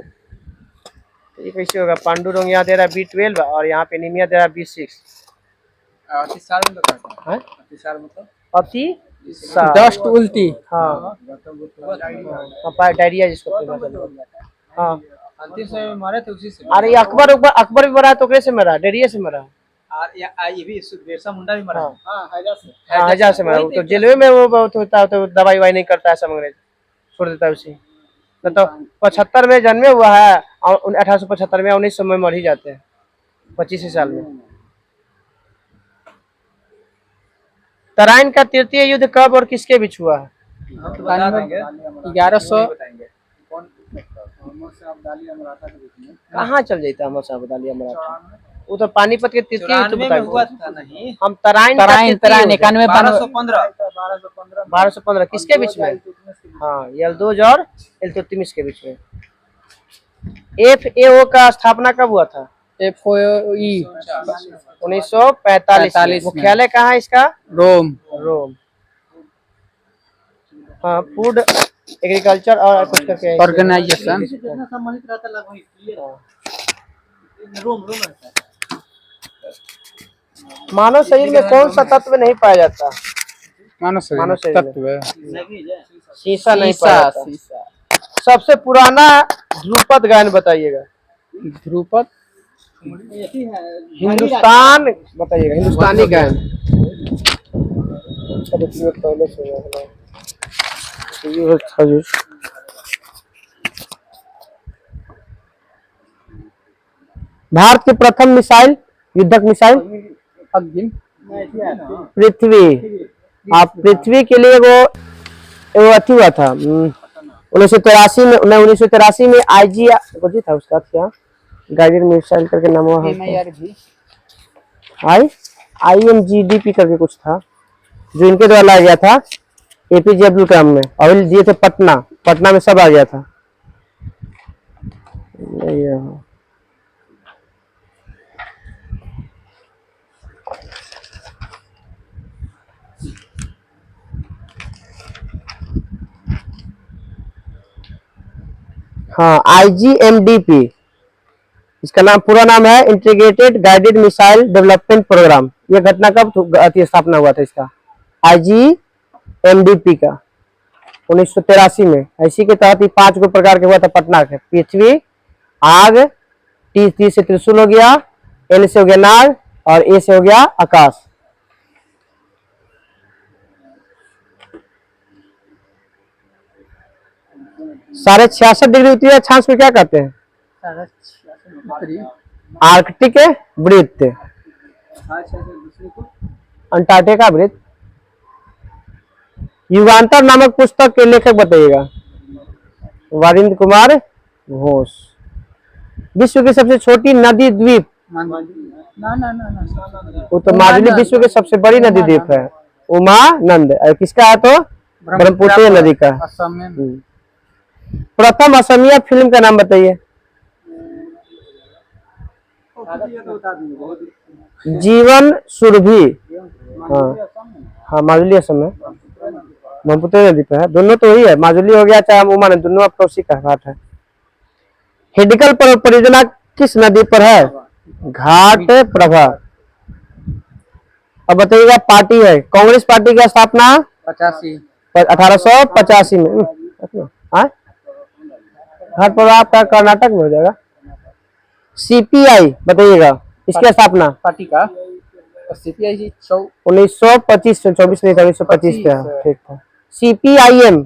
Speaker 1: ये कैसे होगा पांडुरंग यहाँ दे रहा है B12 और यहाँ पे एनीमिया दे रहा है B6। अति
Speaker 2: डस्ट उल्टी।
Speaker 1: हाँ डायरिया जिसको हाँ
Speaker 3: अंतिम समय में मारे थे उसी से।
Speaker 1: अरे अकबर भी मरा तो कैसे मरा डायरिया से मरा।
Speaker 3: ये भी बिरसा मुंडा भी मरा।
Speaker 1: हैजा से मरा। तो जेल में वो बहुत होता है तो दवाई वाई नहीं करता है सब अंग्रेज छोड़ देता है उसी। तो 75 में जन्मे हुआ है 1875 में 1900 में मर ही जाते हैं 25 साल में। तराइन का तृतीय युद्ध कब और किसके बीच हुआ है।
Speaker 2: 1100
Speaker 1: कहाँ चल जाता है अमर दालिया मराठा। वो तो पानीपत के तृतीय युद्ध
Speaker 3: हुआ था नहीं।
Speaker 1: हम तराइन
Speaker 2: 91
Speaker 1: 1215 किसके बीच में। हाँ यल्दोज और इल्तुतमिश के बीच में। FAO का स्थापना कब हुआ था।
Speaker 2: FOE
Speaker 1: 1945। मुख्यालय कहाँ है इसका
Speaker 2: रोम।
Speaker 1: हाँ फूड एग्रीकल्चर और कुछ करके
Speaker 2: ऑर्गेनाइजेशन।
Speaker 4: संबंधित रहता लगभग रोम रहता है।
Speaker 1: मानव शरीर में कौन सा तत्व नहीं पाया जाता।
Speaker 2: मानव शरीर तत्व
Speaker 1: शीशा नहीं पाया जाता। सबसे पुराना ध्रुपद गायन बताइएगा।
Speaker 2: ध्रुपद
Speaker 1: हिंदुस्तान बताइएगा हिंदुस्तानी गायन। पहले से भारत की प्रथम मिसाइल, युद्धक मिसाइल
Speaker 2: अग्नि
Speaker 1: पृथ्वी। आप पृथ्वी के लिए वो अथी हुआ था 1983 में। 1983 में आईजी कुछ था उसका क्या गाइडेड मिसाइल करके नाम हुआ
Speaker 2: MIR भी
Speaker 1: IMGDP करके कुछ था जो इनके द्वारा लाया गया था APJ अब्दुल कलाम में, और दिए थे पटना में सब आ गया था। हाँ IGMDP, इसका नाम पूरा नाम है integrated guided missile development programme. यह घटना कब स्थापना हुआ था इसका, IGMDP का 1983 में। इसी के तहत ही 5 गो प्रकार के हुआ था पटना के, पृथ्वी, आग, T से त्रिशूल हो गया, N से हो गया नाग, और A से हो गया आकाश। साढ़े 66 डिग्री उत्तरी अक्षांश में क्या कहते हैं, आर्कटिक वृत्त, अंटार्कटिका वृत्त। युगांतर नामक पुस्तक के लेखक बताइएगा, वरिंद्र कुमार घोष। विश्व की सबसे छोटी नदी द्वीप, वो तो माजुली विश्व की सबसे बड़ी नदी द्वीप है, उमानंद। किसका है तो ब्रह्मपुत्र नदी का। प्रथम असमिया फिल्म का नाम बताइए, जीवन सुरभि। हाँ माजुली असम में, ब्रह्मपुत्र नदी पे है, दोनों तो वही है, माजुली हो गया चाहे उमानंद, दोनों आपका उसी का बात है। हिडकल परियोजना किस नदी पर है, घाट प्रभा। अब बताइएगा पार्टी है, कांग्रेस पार्टी की स्थापना 1885 में। घाट प्रभा आपका कर्नाटक में हो जाएगा। CPI बताइएगा, इसकी स्थापना
Speaker 2: पार्टी का CPI
Speaker 1: 1925 से 24 नहीं था 1925 था, ठीक था। CPIM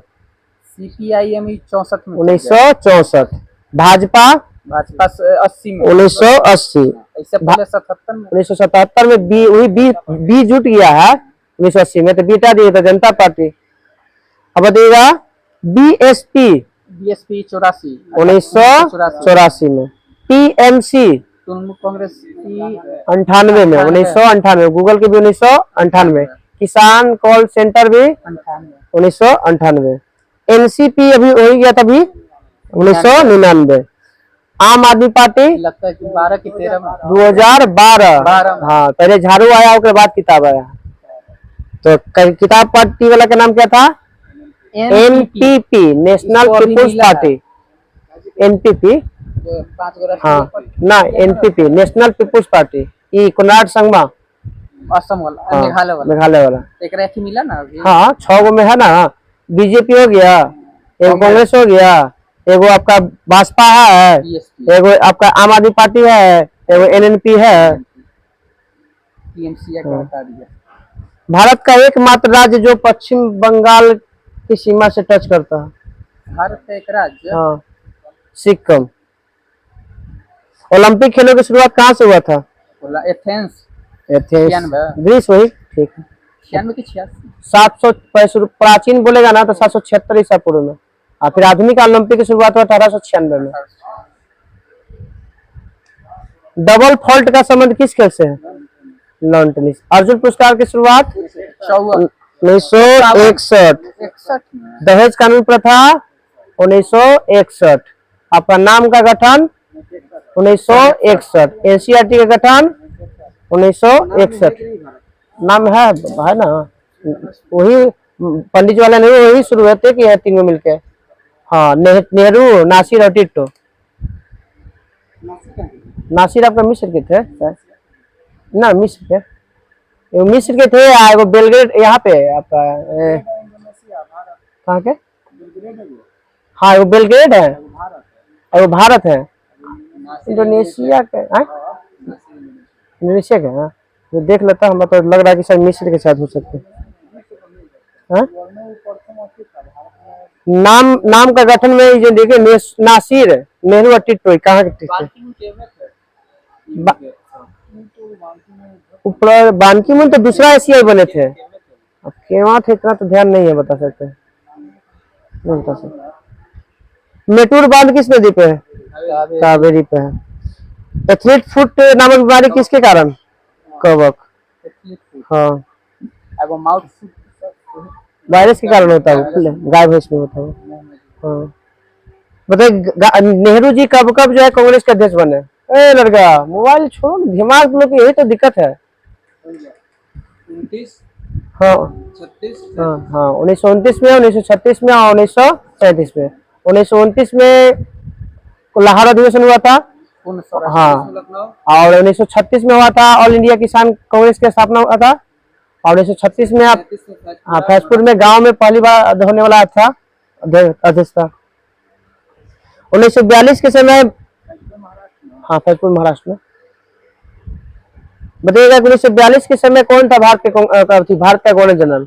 Speaker 2: 64 में,
Speaker 1: 1964। भाजपा
Speaker 2: 80 में,
Speaker 1: 1980।
Speaker 2: इससे पहले 77 में,
Speaker 1: 1977 में बी जुट गया है 1980 में, तो बीटा दिया था जनता पार्टी। अब बताइएगा BSP
Speaker 2: 84
Speaker 1: 1984 में। TMC
Speaker 2: कांग्रेस
Speaker 1: 98 में, 1998। गूगल के भी 1998। किसान कॉल सेंटर भी 1998। NCP अभी हो गया था अभी 1999। आम आदमी पार्टी
Speaker 2: लगता है कि 12 की 13 में
Speaker 1: 2012। हाँ पहले झाड़ू आया उसके बाद किताब आया, तो किताब पार्टी वाला का नाम क्या था, NPP national people's party. NPP हाँ ना, NPP नेशनल पीपुल्स पार्टी। ई कोनार्ड संगमा
Speaker 2: असम वाला,
Speaker 1: मेघालय वाला
Speaker 2: एक रेखी मिला ना अभी।
Speaker 1: हाँ 6 गो में है ना, BJP हो गया, एगो कांग्रेस हो गया, एगो आपका भाजपा है, एगो आपका आम आदमी पार्टी है, एगो NNP है। भारत का एकमात्र राज्य जो पश्चिम बंगाल की सीमा से टच करता है,
Speaker 2: भारत का एक राज्य,
Speaker 1: हाँ सिक्किम। ओलंपिक खेलों की शुरुआत कहाँ से हुआ था,
Speaker 2: एथेंस
Speaker 1: ग्रीस, वही ठीक है।
Speaker 2: 96 की 86
Speaker 1: 700 प्राचीन बोलेगा ना तो 776 ईसा पूर्व में, और फिर आधुनिक ओलंपिक की शुरुआत हुआ 1896 में। डबल फॉल्ट का संबंध किस खेल से है, लॉन टेनिस। अर्जुन पुरस्कार की शुरुआत 1961। दहेज कानून प्रथा 1961। आपका नाम का गठन 1961। NCERT का गठन 1961। नाम है ना, वही पंडित वाला नहीं, वही शुरू होते कि है तीनों मिलके। हाँ नेहरू, नासिर और टिट्टो। नासिर आपका मिस्र के थे ना, मिस्र के थे, एगो बेलग्रेड यहाँ पे आपका कहाँ के, हाँ वो बेलग्रेड है और वो भारत है, इंडोनेशिया के, इंडोनेशिया के। हाँ तो देख लेता, हम तो लग रहा है कि शायद मिस्र के साथ हो सकते हैं। नाम का गठन में जो देखिए नासिर, नेहरू और टिट्टो कहाँ के थे, ऊपर बानकी मुन तो दूसरा एशियाई बने थे, अब केवहाँ थे इतना तो ध्यान नहीं है, बता सकते नहीं बता सकते। मेटूर बांध किस नदी पे है? कावेरी पे है। एथलीट फुट नामक बीमारी किसके कारण? कवक। हाँ,
Speaker 2: एगो माउथ
Speaker 1: वायरस के कारण होता है, गाय भैंस में होता है। हाँ बताइए, नेहरू जी कब कब जो है कांग्रेस के अध्यक्ष बने? ए लड़का मोबाइल छोड़ो, दिमाग लोग की यही तो दिक्कत है।
Speaker 3: 29,
Speaker 1: हाँ
Speaker 3: 36,
Speaker 1: हाँ हाँ 1929 में, 1936 में और 1937 में। 1929 में लाहौर अधिवेशन हुआ था। हाँ,
Speaker 3: लखनऊ,
Speaker 1: और 1936 में हुआ था ऑल इंडिया किसान कांग्रेस की स्थापना हुआ था। और 1936 में आप
Speaker 3: 37 में
Speaker 1: हाँ फैजपुर में गांव में पहली बार होने वाला था अध्यक्ष था। 1942 के समय, हाँ फैजपुर महाराष्ट्र में। बताइएगा 1942 के समय कौन था भारत का गवर्नर जनरल?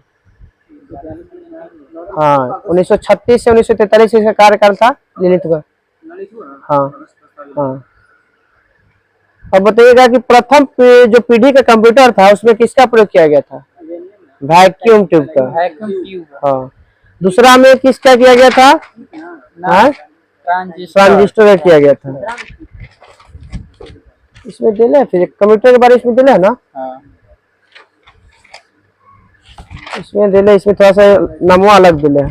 Speaker 1: हाँ 1936 से 1943 का कार्यकाल था ललित का। हाँ हाँ। अब बताइएगा कि प्रथम जो पीढ़ी का कंप्यूटर था उसमें किसका प्रयोग किया गया था? वैक्यूम ट्यूब का।
Speaker 2: वैक्यूम ट्यूब,
Speaker 1: हाँ। दूसरा में किसका किया गया था? हाँ ट्रांजिस्टर का किया गया था। इसमें दिले फिर कंप्यूटर के बारे में इसमें दिले है ना?
Speaker 2: हाँ।
Speaker 1: इसमें दिले, इसमें थोड़ा सा नामों अलग दिले।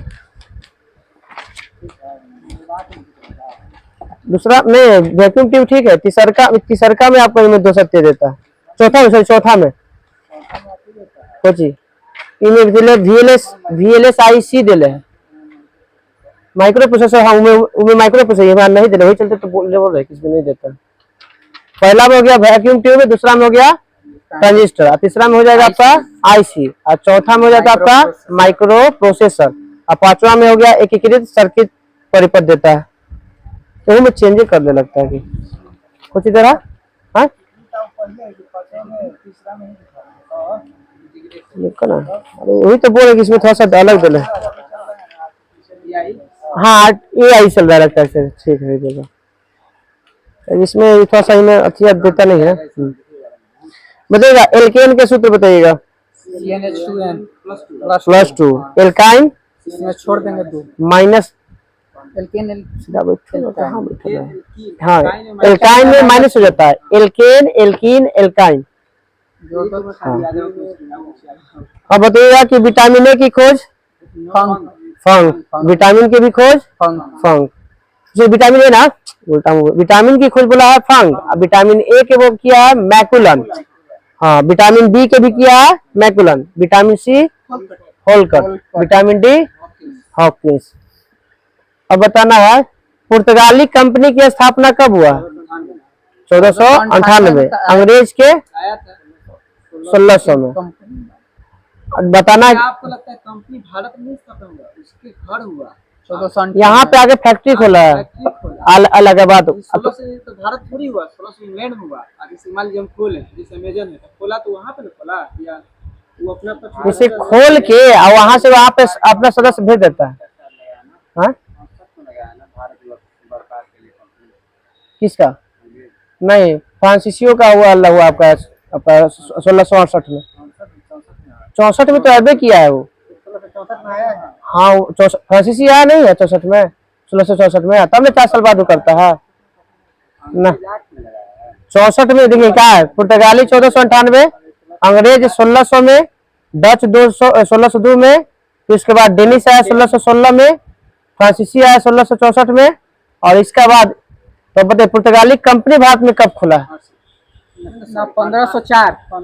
Speaker 1: दूसरा नहीं, वैक्यूम ट्यूब ठीक है। तीसरका में आपको इनमें 2 सत्य देता है। चौथा में कोची इनमें दिले VLS IC दिले है, माइक्रो प्रोसेसर। हाँ उनमें माइक्रो प्रोसेसर नहीं दिले, वही चलते तो बोल रहे किसमें नहीं देता। पहला में हो गया वैक्यूम ट्यूब, दूसरा में हो गया ट्रांजिस्टर, और तीसरा में हो जाएगा आपका IC, और चौथा में हो जाता है आपका माइक्रो प्रोसेसर, और पांचवा में हो गया एकीकृत सर्किट परिपथ देता है। तो में चेंज करने लगता है कि कुछ इधर। हाँ देखो ना, अरे वही तो बोल रहे कि इसमें थोड़ा सा अलग दिले। हाँ AI चल रहा लगता है, ठीक है। इसमें थोड़ा सा इन्हें अच्छी देता नहीं है। बताइएगा एल्केन के सूत्र बताइएगा।
Speaker 2: CnH2n
Speaker 1: +2 एल्काइन
Speaker 2: इसमें छोड़ देंगे 2
Speaker 1: माइनस।
Speaker 2: एल्केन
Speaker 1: कहाँ बैठा है? हाँ एल्काइन में माइनस हो जाता है, एल्केन एल्कीन एल्काइन। अब बताइएगा कि विटामिन ए की खोज फंक, विटामिन की भी खोज फंक। जो विटामिन ए ना उल्टा, विटामिन की खोज बोला है फंक, विटामिन ए के वो किया है मैकुलन। हाँ विटामिन बी के भी किया है मैकुलन, विटामिन सी होलकर, विटामिन डी हॉकिंस। अब बताना है पुर्तगाली कंपनी की स्थापना कब हुआ? 1498, अंग्रेज के 1600 में। बताना
Speaker 3: आपको लगता है कंपनी भारत में स्थापना हुआ, उसके घर हुआ,
Speaker 1: यहाँ पे आगे फैक्ट्री खोला है इलाहाबाद।
Speaker 3: 1600 से तो भारत थोड़ी हुआ, 1600 इंग्लैंड में हुआ। आगे से मान लीजिए हम खोले, जैसे अमेजन है तो खोला तो वहाँ पे ना खोला, या वो अपना
Speaker 1: इसे खोल के और वहाँ से वहाँ पे अपना सदस्य भेज देता है। हाँ किसका? नहीं फ्रांसीसियो का हुआ हुआ आपका 1668 में। 64 में तो अबे किया है वो। हाँ फ्रांसीसी आया नहीं है 64 में, 1664 में, तब ना 4 साल बाद वो करता है ना। 64 में देखिए क्या है, पुर्तगाली 1498, अंग्रेज 1600 में, डच 1602 में, फिर उसके बाद डेनिश आया 1616 में, फ्रांसीसी आया 1664 में, और इसके बाद तो बताइए पुर्तगाली कंपनी भारत में कब खुला?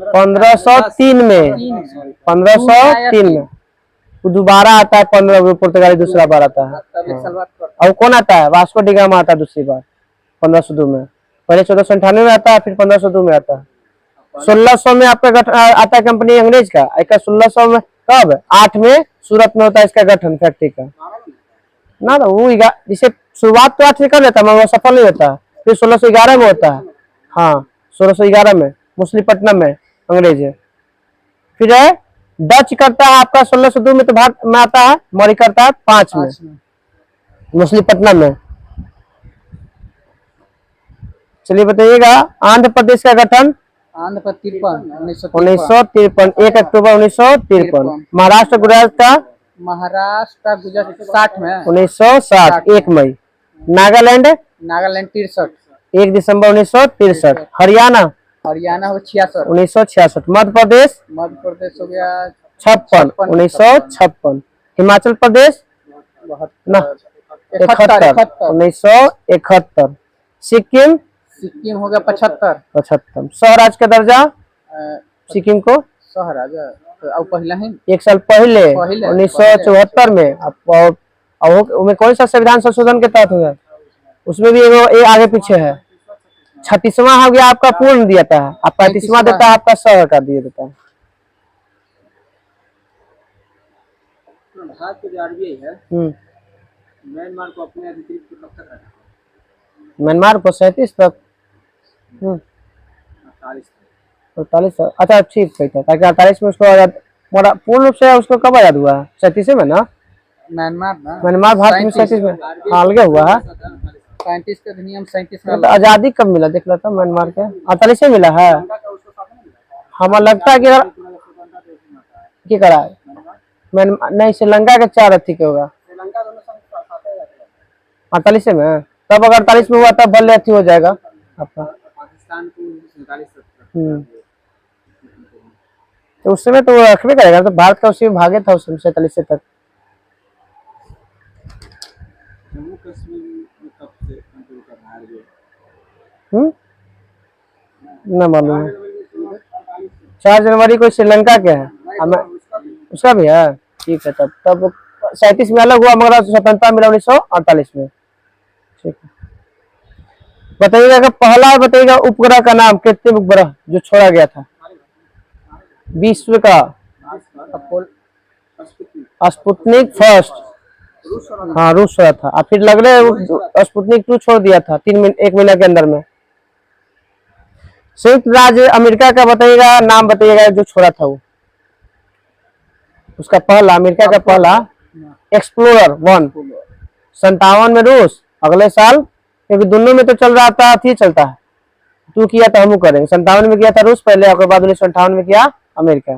Speaker 1: 1503 में, 1503 में। वो दोबारा आता है 15 में, पुर्तगाली दूसरा बार आता है। और कौन आता है? वास्को डी गामा आता है दूसरी बार 1502 में। पहले 1498 में आता है, फिर 1502 में आता है। 1600 में आपका गठन आता है कंपनी अंग्रेज का। 1600 में कब? 8 में सूरत में होता है इसका गठन फैक्ट्री का ना। तो वो जिसे शुरुआत तो 8 से कर लेता है मगर वो सफल नहीं होता, फिर 1611 में होता है। हाँ 1611 में मछलीपट्टनम में अंग्रेज है। फिर है डच करता है आपका 1602 में, तो भारत में आता है। मौर्य करता है 5 में मछलीपट्टनम में। चलिए बताइएगा, आंध्र प्रदेश का गठन
Speaker 2: आंध्र प्रदेश 53
Speaker 1: 1953, 1 अक्टूबर 1953। महाराष्ट्र गुजरात का
Speaker 2: महाराष्ट्र का गुजरात 60 में
Speaker 1: 1960, 1 मई। नागालैंड
Speaker 2: नागालैंड 63
Speaker 1: 1 दिसंबर 1963। हरियाणा
Speaker 2: हरियाणा हो 66
Speaker 1: 1966। मध्य प्रदेश
Speaker 2: मध्य प्रदेश हो गया
Speaker 1: 56 1956। हिमाचल प्रदेश ना 71 1971। सिक्किम
Speaker 2: सिक्किम हो गया 75
Speaker 1: 75। स्वराज का दर्जा सिक्किम को
Speaker 2: सहराजा और पहला है
Speaker 1: 1 साल पहले
Speaker 2: पहले,
Speaker 1: 1974 में। उसमें कौन सा संविधान संशोधन के तहत हुआ? उसमें भी एक आगे पीछे है। 36वां हो गया आपका पूर्ण दिया था, आप 35वां देता है आपका सौ का दिए देता है।
Speaker 3: भारत के जो आरबीआई है म्यांमार को अपने अधिकृत कब तक रखा?
Speaker 1: म्यांमार को 37 तक 48 तक। अच्छा ठीक है, ताकि 48 में उसको आजाद पूर्ण रूप से उसको कब आजाद हुआ है? 37 में ना म्यांमार भारत में 37 में अलग हुआ है।
Speaker 2: 35 का अधिनियम 37 में
Speaker 1: तो आजादी कब मिला देख लेता हूँ। म्यांमार के 48 में मिला है। हमें लगता है कि अगर क्या करा है नहीं, श्रीलंका के 4 अथी के होगा 48 में। तब अगर 48 में हुआ तब भले अथी हो जाएगा आपका।
Speaker 3: पाकिस्तान को 47
Speaker 1: तो उस समय तो वो रखबे करेगा, तो भारत का उसी में भागे था उस समय 47 तक।
Speaker 3: जम्मू कश्मीर में कब से कंट्रोल कर रहा है?
Speaker 1: न मालूम है। 4 जनवरी को श्रीलंका के है, हमें उसका भी है। ठीक है, तब 37 में अलग हुआ, मगर स्वतंत्रता मिला 1948 में। ठीक है, बताइएगा कि पहला बताइएगा उपग्रह का नाम, कृत्रिम उपग्रह जो छोड़ा गया था विश्व का। स्पुतनिक फर्स्ट, हाँ रूस छोड़ा था। और फिर लग रहे स्पुतनिक 2 छोड़ दिया था 1 महीना के अंदर में। संयुक्त राज्य अमेरिका का बताइएगा नाम, बताइएगा जो छोड़ा था वो, उसका पहला, अमेरिका का पहला एक्सप्लोरर 1। 57 में रूस, अगले साल, क्योंकि दोनों में तो चल रहा था, अथी चलता है, तू किया तो हम करेंगे। 57 में किया था रूस पहले, उसके बाद 1958 में किया अमेरिका।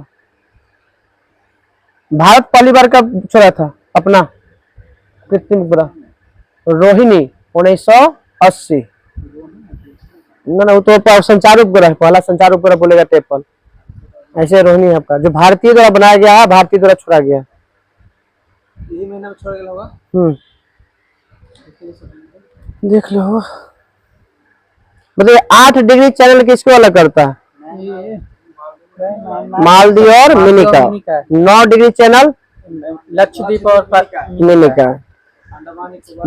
Speaker 1: भारत पहली बार कब छोड़ा था अपना कृत्रिम उपग्रह? रोहिणी 1980। ना वो तो संचार उपग्रह है, पहला संचार उपग्रह बोलेगा टेपल। ऐसे रोहिणी है आपका, जो भारतीय द्वारा बनाया गया है, भारतीय द्वारा छोड़ा गया।
Speaker 3: यही महीना में छोड़ गया होगा।
Speaker 1: देख लो, मतलब 8 डिग्री चैनल किसको अलग करता है? मालदीव और मिनिका। 9 डिग्री चैनल
Speaker 2: लक्षद्वीप और
Speaker 1: मिनिका।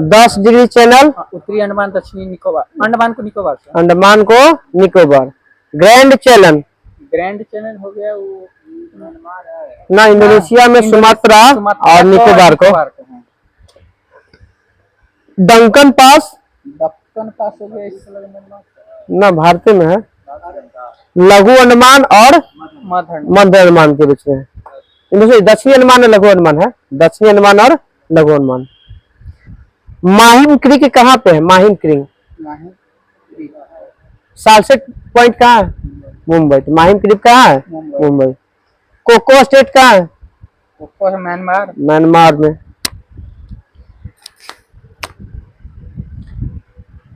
Speaker 1: 10 डिग्री चैनल
Speaker 2: उत्तरी अंडमान दक्षिणी निकोबार, अंडमान को निकोबार से।
Speaker 1: अंडमान को निकोबार। ग्रैंड चैनल
Speaker 2: हो गया वो
Speaker 1: ना, इंडोनेशिया में सुमात्रा और निकोबार को। डंकन पास
Speaker 2: हो गया
Speaker 1: ना, भारतीय में है। लघु अंडमान और मध्य अंडमान के बीच में। दक्षिणी अंडमान और लघु अंडमान है, दक्षिणी अंडमान और लघु अंडमान। माहिम क्रीक कहाँ पे है? माहिम क्रीक सालसेट पॉइंट कहाँ है? मुंबई। तो माहिम क्रीक कहाँ है? मुंबई। कोको स्टेट कहाँ है?
Speaker 2: कोको है
Speaker 1: म्यांमार में।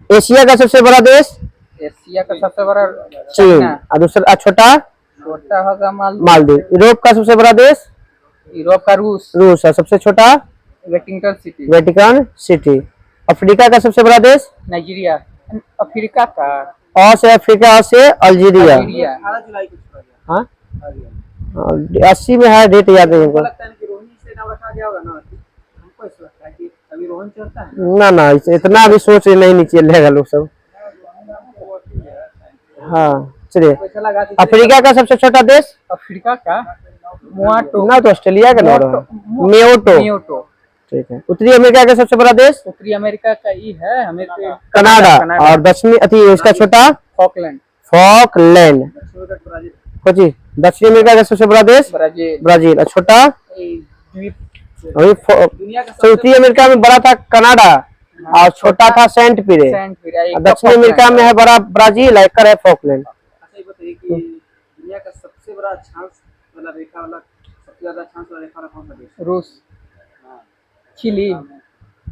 Speaker 1: एशिया का सबसे बड़ा देश?
Speaker 2: एशिया का सबसे बड़ा
Speaker 1: चीन। और दूसरा छोटा
Speaker 2: होगा
Speaker 1: मालदीव। यूरोप का सबसे बड़ा देश?
Speaker 2: यूरोप का रूस।
Speaker 1: और सबसे छोटा वेटिकन सिटी। अफ्रीका का सबसे बड़ा देश?
Speaker 2: नाइजीरिया। अफ्रीका का
Speaker 1: और से अफ्रीका, और से अल्जीरिया।
Speaker 3: 18 जुलाई को छोड़ा गया।
Speaker 1: हाँ 80 में है, डेट याद नहीं हमको।
Speaker 3: लगता है कि रोहिणी से नाम रखा गया होगा ना, हमको ऐसा लगता है कि अभी रोहन चलता है
Speaker 1: ना इतना भी सोच नहीं नीचे लेगा लोग सब। हाँ चलिए, अफ्रीका का सबसे छोटा देश?
Speaker 2: अफ्रीका का मोआटो
Speaker 1: ना, तो ऑस्ट्रेलिया का नाम है मेओटो। ठीक है। उत्तरी अमेरिका का सबसे बड़ा देश?
Speaker 2: उत्तरी अमेरिका का ये है
Speaker 1: कनाडा। और दक्षिणी अति इसका छोटा फॉकलैंड। दक्षिणी अमेरिका का सबसे बड़ा देश? ब्राजील। और छोटा? उत्तरी अमेरिका में बड़ा था कनाडा, और छोटा था सेंट पिरे।
Speaker 2: सेंट पिरे, एक
Speaker 1: दक्षिण अमेरिका में है बड़ा ब्राजील, एक है फॉकलैंड।
Speaker 3: अच्छा ये बताइए कि दुनिया का सबसे बड़ा अक्षांश वाला रेखा वाला सबसे ज्यादा अक्षांश वाला रेखा वाला कौन सा देश है?
Speaker 2: रूस, चिली,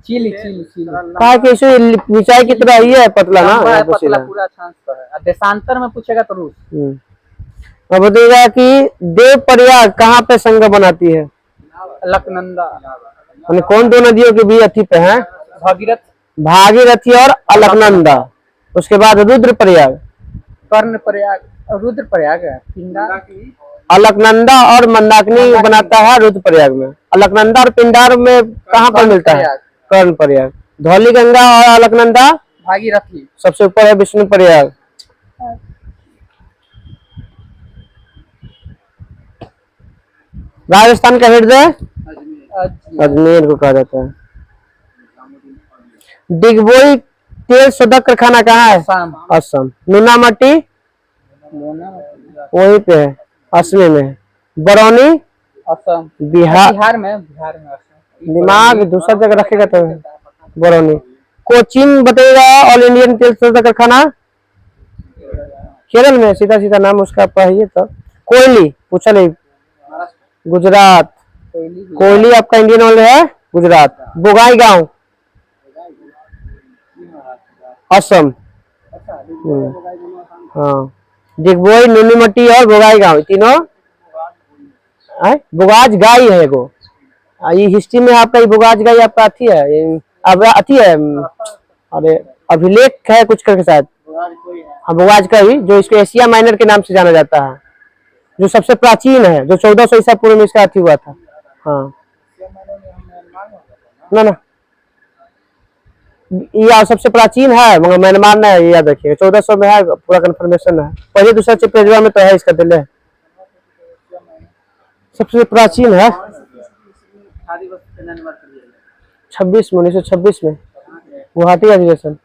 Speaker 2: चिली, चिली, चिली।
Speaker 1: कहा कि इसे ऊंचाई की तरह ही है, पतला ना
Speaker 2: लंबा है,
Speaker 1: बहुत
Speaker 2: पतला
Speaker 1: सीधा।
Speaker 2: पूरा अक्षांश तो है। और देशांतर में पूछेगा तो रूस।
Speaker 1: अब बताइएगा कि देव प्रयाग कहाँ पे संगम बनाती है?
Speaker 2: अलकनंदा,
Speaker 1: यानी कौन दो नदियों के बीच अथी पे है?
Speaker 2: भागीरथ,
Speaker 1: भागीरथी और अलकनंदा। उसके बाद रुद्रप्रयाग,
Speaker 2: कर्ण प्रयाग, रुद्र प्रयाग है, पिंडार,
Speaker 1: अलकनंदा और मंदाकिनी बनाता है रुद्रप्रयाग में। अलकनंदा और पिंडार में कहाँ पर मिलता है? कर्ण प्रयाग। धौली गंगा और अलकनंदा
Speaker 2: भागीरथी।
Speaker 1: सबसे ऊपर है विष्णु प्रयाग। राजस्थान का हृदय अजमेर को कहा जाता है। डिगबोई तेल शोधक कारखाना कहाँ है? असम। मीनामाटी वहीं पे है, असम में है। बरौनी
Speaker 2: असम,
Speaker 1: बिहार।
Speaker 2: बिहार में असम।
Speaker 1: दिमाग दूसरा जगह रखेगा तो बरौनी। कोचीन बताइएगा ऑल इंडियन तेल शोधक कारखाना केरल में, सीधा सीधा नाम उसका पढ़िए तो। कोयली पूछा नहीं, गुजरात। कोयली आपका इंडियन ऑयल है गुजरात। बोगाई गांव असम। हाँ, डिगबोई, नुनीमती और बोगाई गांव तीनों बोगाज गाय है एगो। ये हिस्ट्री में आपका ये बोगाज गाय आपका अथी है, अब अथी है, अरे अभिलेख है कुछ करके शायद। हाँ बोगाज का ही, जो इसको एशिया माइनर के नाम से जाना जाता है, जो सबसे प्राचीन है, जो 1400 ईसा पूर्व में इसका अथी हुआ था। हाँ ना ना, ये सबसे प्राचीन है मगर म्यांमार ना है, ये याद रखिएगा। 1400 में है, पूरा कंफर्मेशन है। पहले दूसरा पेजवा में तो है इसका दिल्ली सबसे प्राचीन है। 26 में 1926 में गुवाहाटी अधिवेशन।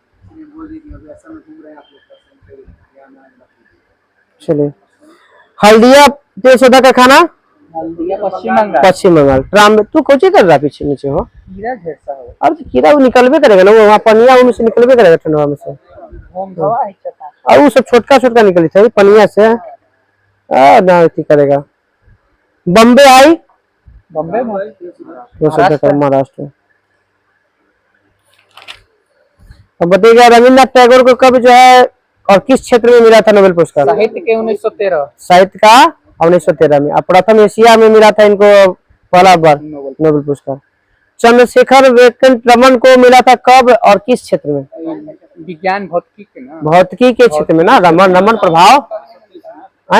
Speaker 1: चलिए, हल्दिया तेल शोधक कारखाना
Speaker 2: पश्चिम बंगाल।
Speaker 1: पश्चिम बंगाल। ट्राम तू कोची कर रहा पीछे नीचे हो?
Speaker 2: कीड़ा ढेर सा है।
Speaker 1: अब तो कीड़ा वो निकलबे करेगा ना, वो वहाँ पनिया उनमें से निकलबे करेगा ठंडवा में से। और वो सब छोटका छोटका निकली था पनिया से, ना अथी करेगा। बम्बे आई,
Speaker 2: बम्बे
Speaker 1: महाराष्ट्र। अब बताइएगा रविन्द्रनाथ टैगोर को कब जो है और किस क्षेत्र में मिला था नोबेल पुरस्कार?
Speaker 2: साहित्य के 1913।
Speaker 1: साहित्य का 1913 में। अब प्रथम एशिया में मिला था इनको पहला बार नोबेल पुरस्कार। चंद्रशेखर वेंकट रमन को मिला था कब और किस क्षेत्र में?
Speaker 2: विज्ञान भौतिकी के ना,
Speaker 1: भौतिकी के क्षेत्र में ना। रमन प्रभाव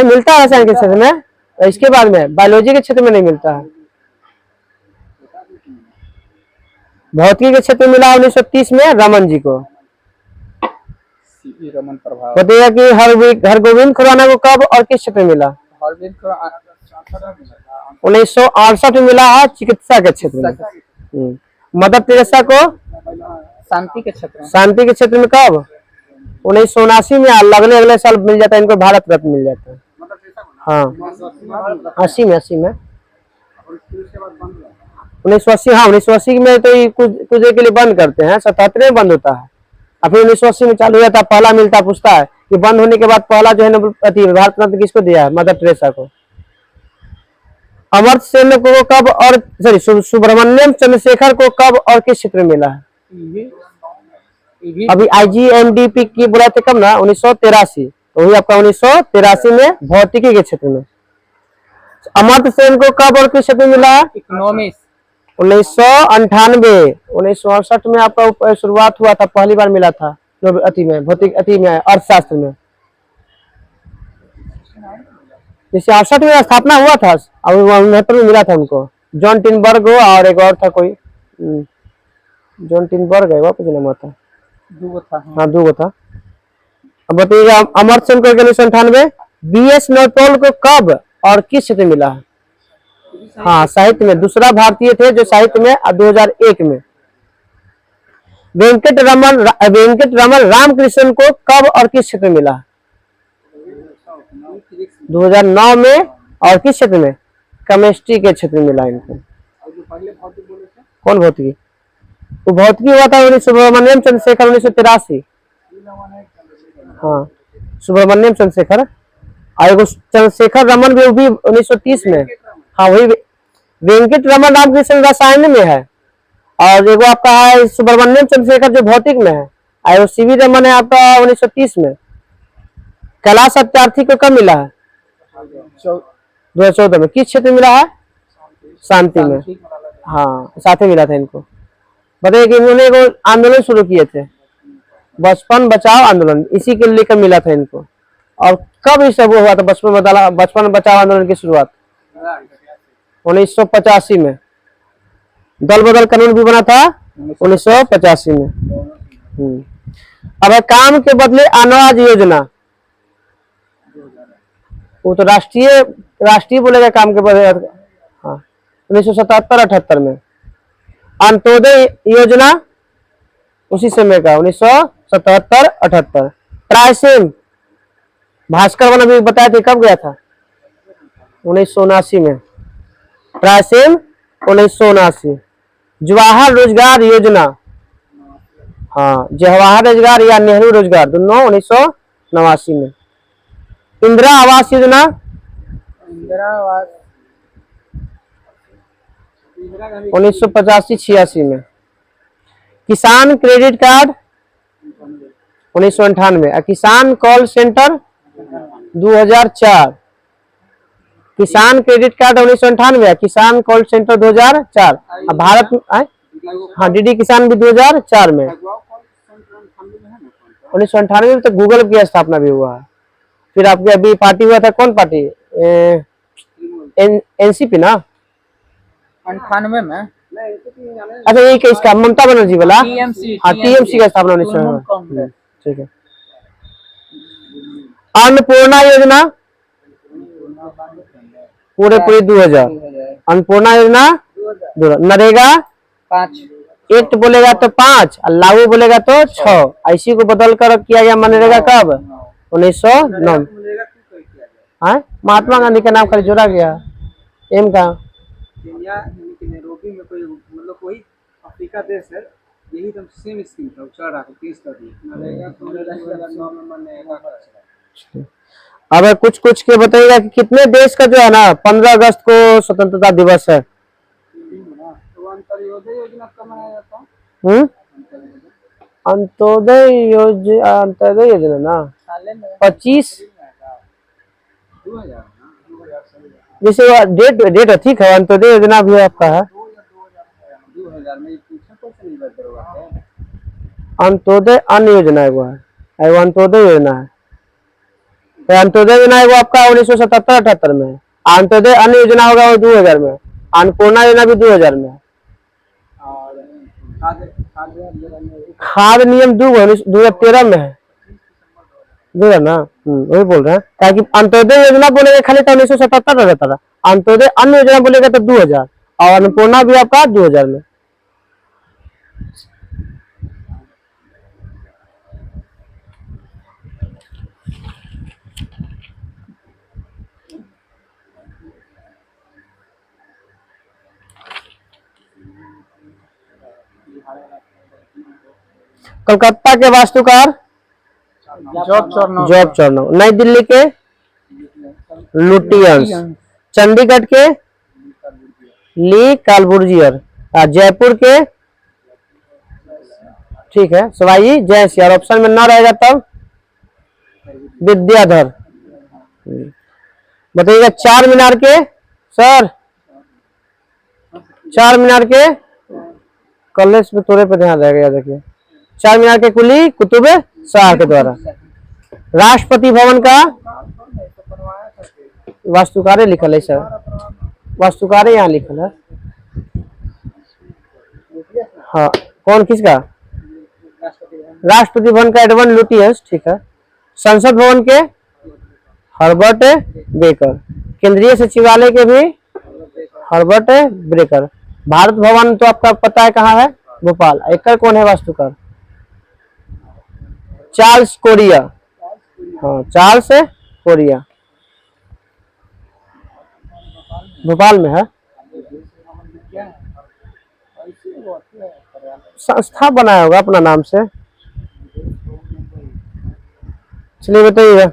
Speaker 1: मिलता है रसायन के क्षेत्र में, इसके बाद में बायोलॉजी के क्षेत्र में नहीं मिलता है। भौतिकी के क्षेत्र में मिला 1930 में रमन जी को।
Speaker 2: रमन प्रभाव।
Speaker 1: बताइए कि हरगोविंद खुराना को कब और किस क्षेत्र में मिला? 1968 में मिला है चिकित्सा के क्षेत्र में। मदर टेरेसा को
Speaker 2: शांति के क्षेत्र में।
Speaker 1: शांति के क्षेत्र में कब? 1979 में। अगले साल मिल जाता है इनको भारत रत्न मिल जाता है। हाँ 80 में 1980। हाँ 1980 में तो कुछ देर के लिए बंद करते हैं, 77 में बंद होता है। फिर 1980 में चालू होता है, पहला मिलता पूछता है कि बंद होने के बाद पहला जो है नोबेल भारत रत्न किसको दिया है? मदर टेरेसा को। अमर्त्य सेन को कब और सुब्रमण्यम चंद्रशेखर को कब और किस क्षेत्र में मिला है? अभी IGMDP की बुलाए थे कब ना? 1983। तो वही आपका 1983 में भौतिकी के क्षेत्र में। अमर्त्य सेन को कब और किस क्षेत्र में मिला है?
Speaker 2: इकोनॉमिक्स।
Speaker 1: 1998। 1968 में आपका शुरुआत हुआ था, पहली बार मिला था अति में भौतिक अति में अर्थशास्त्र में। जैसे 68 में स्थापना हुआ था और 69 में मिला था उनको। जॉन टिनबर्ग और एक और था कोई, जॉन टिनबर्ग है, वापस नाम था। हाँ दो था। अब बताइएगा अमर्त्य सेन को 1998। BS नौतोल को कब और किस क्षेत्र में मिला है? हाँ साहित्य में, दूसरा भारतीय थे जो साहित्य में 2001 में। वेंकट रमन रामकृष्णन को कब और किस क्षेत्र में मिला? 2009 में। और किस क्षेत्र में? केमिस्ट्री के क्षेत्र में मिला इनको। कौन भौतिकी? वो भौतिकी हुआ था सुब्रमण्यम चंद्रशेखर 1983। हाँ, सुब्रमण्यम चंद्रशेखर। और एगो चंद्रशेखर रमन भी, वो भी 1930 में। हाँ वही वेंकट रमन रामकृष्ण रसायन में है। और एगो आपका है सुब्रमण्यम चंद्रशेखर जो भौतिक में है। और सीवी रमन है आपका 1930 में। कैलाश सत्यार्थी को कब मिला है? 2014 में। किस क्षेत्र में मिला है? शांति में। हाँ, साथ में मिला था इनको। बताइए कि इन्होंने एगो आंदोलन शुरू किए थे, बचपन बचाओ आंदोलन, इसी के लेकर मिला था इनको। और कब ये सब हुआ था बचपन बचाओ आंदोलन की शुरुआत? 1985 में। दल बदल कानून भी बना था 1985 में। अब है काम के बदले अनाज योजना। वो तो राष्ट्रीय बोलेगा काम के बदले। हाँ, 1977-78 में। अंत्योदय योजना उसी समय का, 1977-78। ट्राइसेम भास्कर वन अभी बताए थे, कब गया था? 1979 में। ट्राइसेम 1979। जवाहर रोजगार योजना, हाँ जवाहर रोजगार या नेहरू रोजगार, दोनों 1989 में। इंदिरा आवास योजना,
Speaker 2: इंदिरा आवास
Speaker 1: 1985-86 में। किसान क्रेडिट कार्ड 1998। और किसान कॉल सेंटर 2004। किसान क्रेडिट कार्ड 1998, किसान कॉल सेंटर 2004। अब भारत में हाँ डीडी किसान भी 2004 में। 1998 में तो गूगल की स्थापना भी हुआ है। फिर आपके अभी पार्टी हुआ था, कौन पार्टी? एनसीपी ना?
Speaker 2: 98 में।
Speaker 1: अच्छा ये इसका ममता बनर्जी वाला।
Speaker 2: टीएमसी।
Speaker 1: हाँ टीएमसी का स्थापना 1998। ठीक है। अन्नपूर्णा योजना पूरे 2000। अन्नपूर्णा योजना 2000। नरेगा
Speaker 2: 5।
Speaker 1: एक्ट बोलेगा तो 5 और लागू बोलेगा तो 6। इसी को बदल कर किया गया मनरेगा कब? 1909। हाँ, महात्मा गांधी का नाम खाली जोड़ा गया। एम का
Speaker 3: केन्या यानी कि नैरोबी में कोई मतलब कोई अफ्रीका देश है, यही एकदम सेम स्कीम था, चल रहा था 30 कर दिया। नरेगा 2009 में मनरेगा का चला।
Speaker 1: अब कुछ कुछ के बताइएगा कि कितने देश का जो है ना 15 अगस्त को स्वतंत्रता दिवस है?
Speaker 3: तो अंत्योदय योजना कब मनाया जाता है?
Speaker 1: अंत्योदय योजना ना 25
Speaker 3: 2000
Speaker 1: जैसे डेट ठीक है। अंत्योदय योजना भी आपका है
Speaker 3: 2000 में पूछा क्वेश्चन नहीं बदल रहा है।
Speaker 1: अंत्योदय अन्न योजना है, वो है अंत्योदय योजना है। तो अंत्योदय योजना है वो आपका 1977-78 में है। अंत्योदय अन्न योजना होगा वो 2000 में। अन्नपूर्णा योजना भी 2000 में है। खाद्य नियम 2013 में है। 2000 ना, वही बोल रहे हैं। ताकि अंत्योदय योजना बोलेगा खाली तो 1977 में रहता था। अंत्योदय अन्न योजना बोलेगा तो 2000 और अन्नपूर्णा भी आपका 2000 में। कलकत्ता के वास्तुकार जॉब चर्नो। नई दिल्ली के लुटियंस। चंडीगढ़ के ली कालबुर्जियर। जयपुर के ठीक है सवाई जयसी। और ऑप्शन में ना रहेगा तब विद्याधर। बताइएगा चार मीनार के सर, चार मीनार के कॉलेज में तोड़े पे ध्यान रहेगा। देखिए चार मीनार के कुली कुतुब शाह के द्वारा। राष्ट्रपति भवन का वास्तुकार लिखल है सर, वास्तुकार यहाँ लिखल है। हाँ कौन किसका? राष्ट्रपति भवन का एडवर्ड लुटियंस। ठीक है। संसद भवन के हर्बर्ट बेकर। केंद्रीय सचिवालय के भी हर्बर्ट बेकर। भारत भवन तो आपका पता है कहाँ है? भोपाल। एकड़ कौन है वास्तुकार? Charles Korea. हाँ चार्ल्स कोरिया भोपाल में है। संस्था बनाया होगा अपना नाम से। चलिए बताइएगा।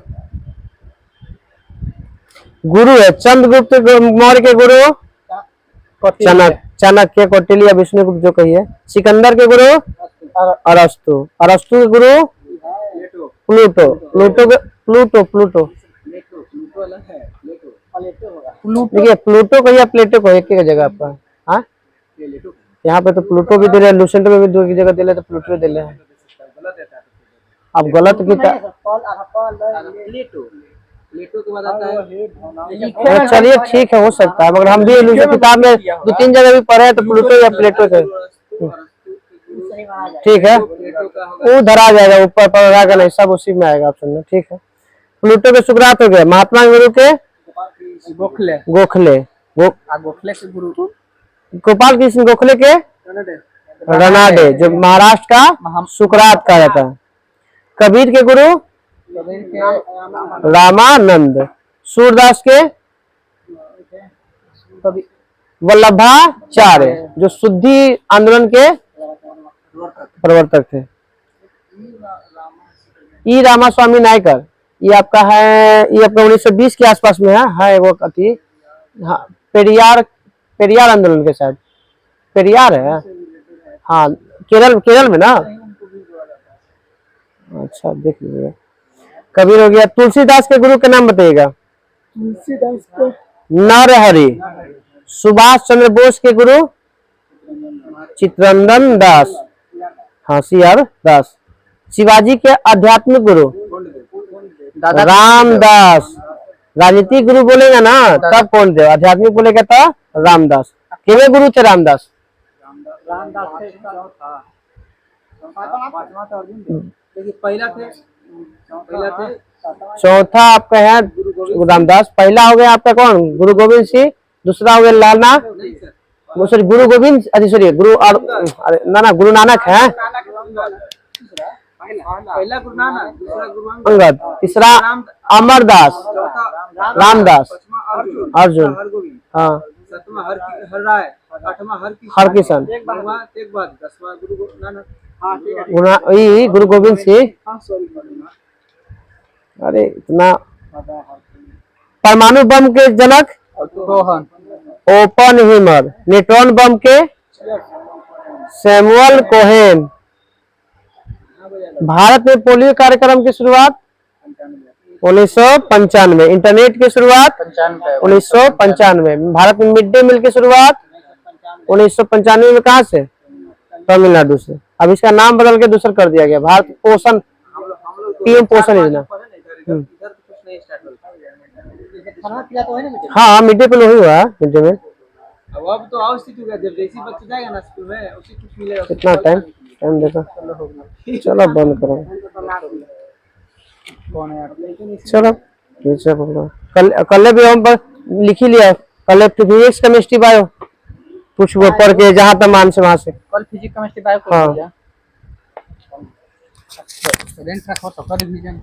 Speaker 1: गुरु है चंद्रगुप्त मौर्य के गुरु चाणक्य, कौटिल्य, विष्णुगुप्त जो कही है। सिकंदर के गुरु अरस्तु, अरस्तु के गुरु प्लूटो, प्लूटो देखिए प्लूटो को या प्लेटो को एक ही जगह पर। हाँ यहाँ पे तो प्लूटो भी दे रहे हैं, लूसेंट में भी दो की जगह दे रहे तो प्लूटो दे रहे हैं। अब गलत की
Speaker 3: प्लेटो के बाद आता है।
Speaker 1: चलिए ठीक है, हो सकता है, मगर हम भी किताब में 2-3 जगह भी पढ़े हैं तो प्लूटो या प्लेटो के। ठीक है, वो धरा जाएगा ऊपर पर आएगा नहीं, सब उसी में आएगा ऑप्शन में। ठीक है, प्लूटो के सुकरात हो गए। महात्मा गुरु के
Speaker 2: गोखले
Speaker 1: गोखले
Speaker 2: गोखले के गुरु
Speaker 1: गोपाल कृष्ण गोखले के रनाडे, जो महाराष्ट्र का सुकरात कहा जाता है। कबीर के गुरु
Speaker 2: कबीर के
Speaker 1: रामानंद, सूरदास के वल्लभाचार्य, जो शुद्धि आंदोलन के प्रवर्तक थे। ई रामास्वामी नायकर, ये आपका है, ये आपका 1920 के आसपास में है वो अति। हाँ पेरियार आंदोलन के साथ पेरियार है। हाँ केरल में ना। अच्छा देख लीजिए। कबीर हो गया। तुलसीदास के गुरु के नाम बताइएगा।
Speaker 2: तुलसीदास के
Speaker 1: नरहरि। सुभाष चंद्र बोस के गुरु चित्तरंजन दास, हाँ CR दास। शिवाजी के आध्यात्मिक गुरु रामदास। राजनीतिक गुरु बोलेगा ना तब कौन थे, आध्यात्मिक बोलेगा तो रामदास। कितने गुरु थे रामदास?
Speaker 3: पहला थे
Speaker 1: चौथा आपका है रामदास। पहला हो गया आपका कौन? गुरु गोविंद सिंह। दूसरा हो गया लाला, सॉरी गुरु गोविंद, सॉरी गुरु ना गुरु नानक है।
Speaker 3: पहला गुरु नानक, दूसरा गुरु
Speaker 1: अंगद, तीसरा अमरदास, रामदास, अर्जुन, हाँ
Speaker 3: सातवां हर राय, आठवां
Speaker 1: हरकिशन,
Speaker 3: एक बाद 10वां गुरु नानक।
Speaker 1: गुरु गोविंद सिंह। अरे इतना। परमाणु बम के जनक ओपनहीमर। न्यूट्रॉन बम के सैमुअल कोहेन। भारत में पोलियो कार्यक्रम की शुरुआत 1995। इंटरनेट की शुरुआत 1995। भारत में मिड डे मील की शुरुआत 1995 में। कहाँ से? तमिलनाडु से। अब इसका नाम बदल के दूसरा कर दिया गया, भारत पोषण, PM पोषण योजना। हाँ मिड डे मील वही हुआ मिड डे मील।
Speaker 3: अब तो आओ स्थिति जब जैसी बच्चा जाएगा ना स्कूल में उसी कुछ मिलेगा।
Speaker 1: कितना टाइम देखो। चलो बंद करो। चलो कल भी हम लिख ही लिया। कल फिजिक्स केमिस्ट्री बायो कुछ वो पढ़ के जहाँ तक मान से वहां से।
Speaker 2: कल फिजिक्स केमिस्ट्री बायो को
Speaker 1: हाँ।
Speaker 2: स्टूडेंट रखो तो कर रिवीजन।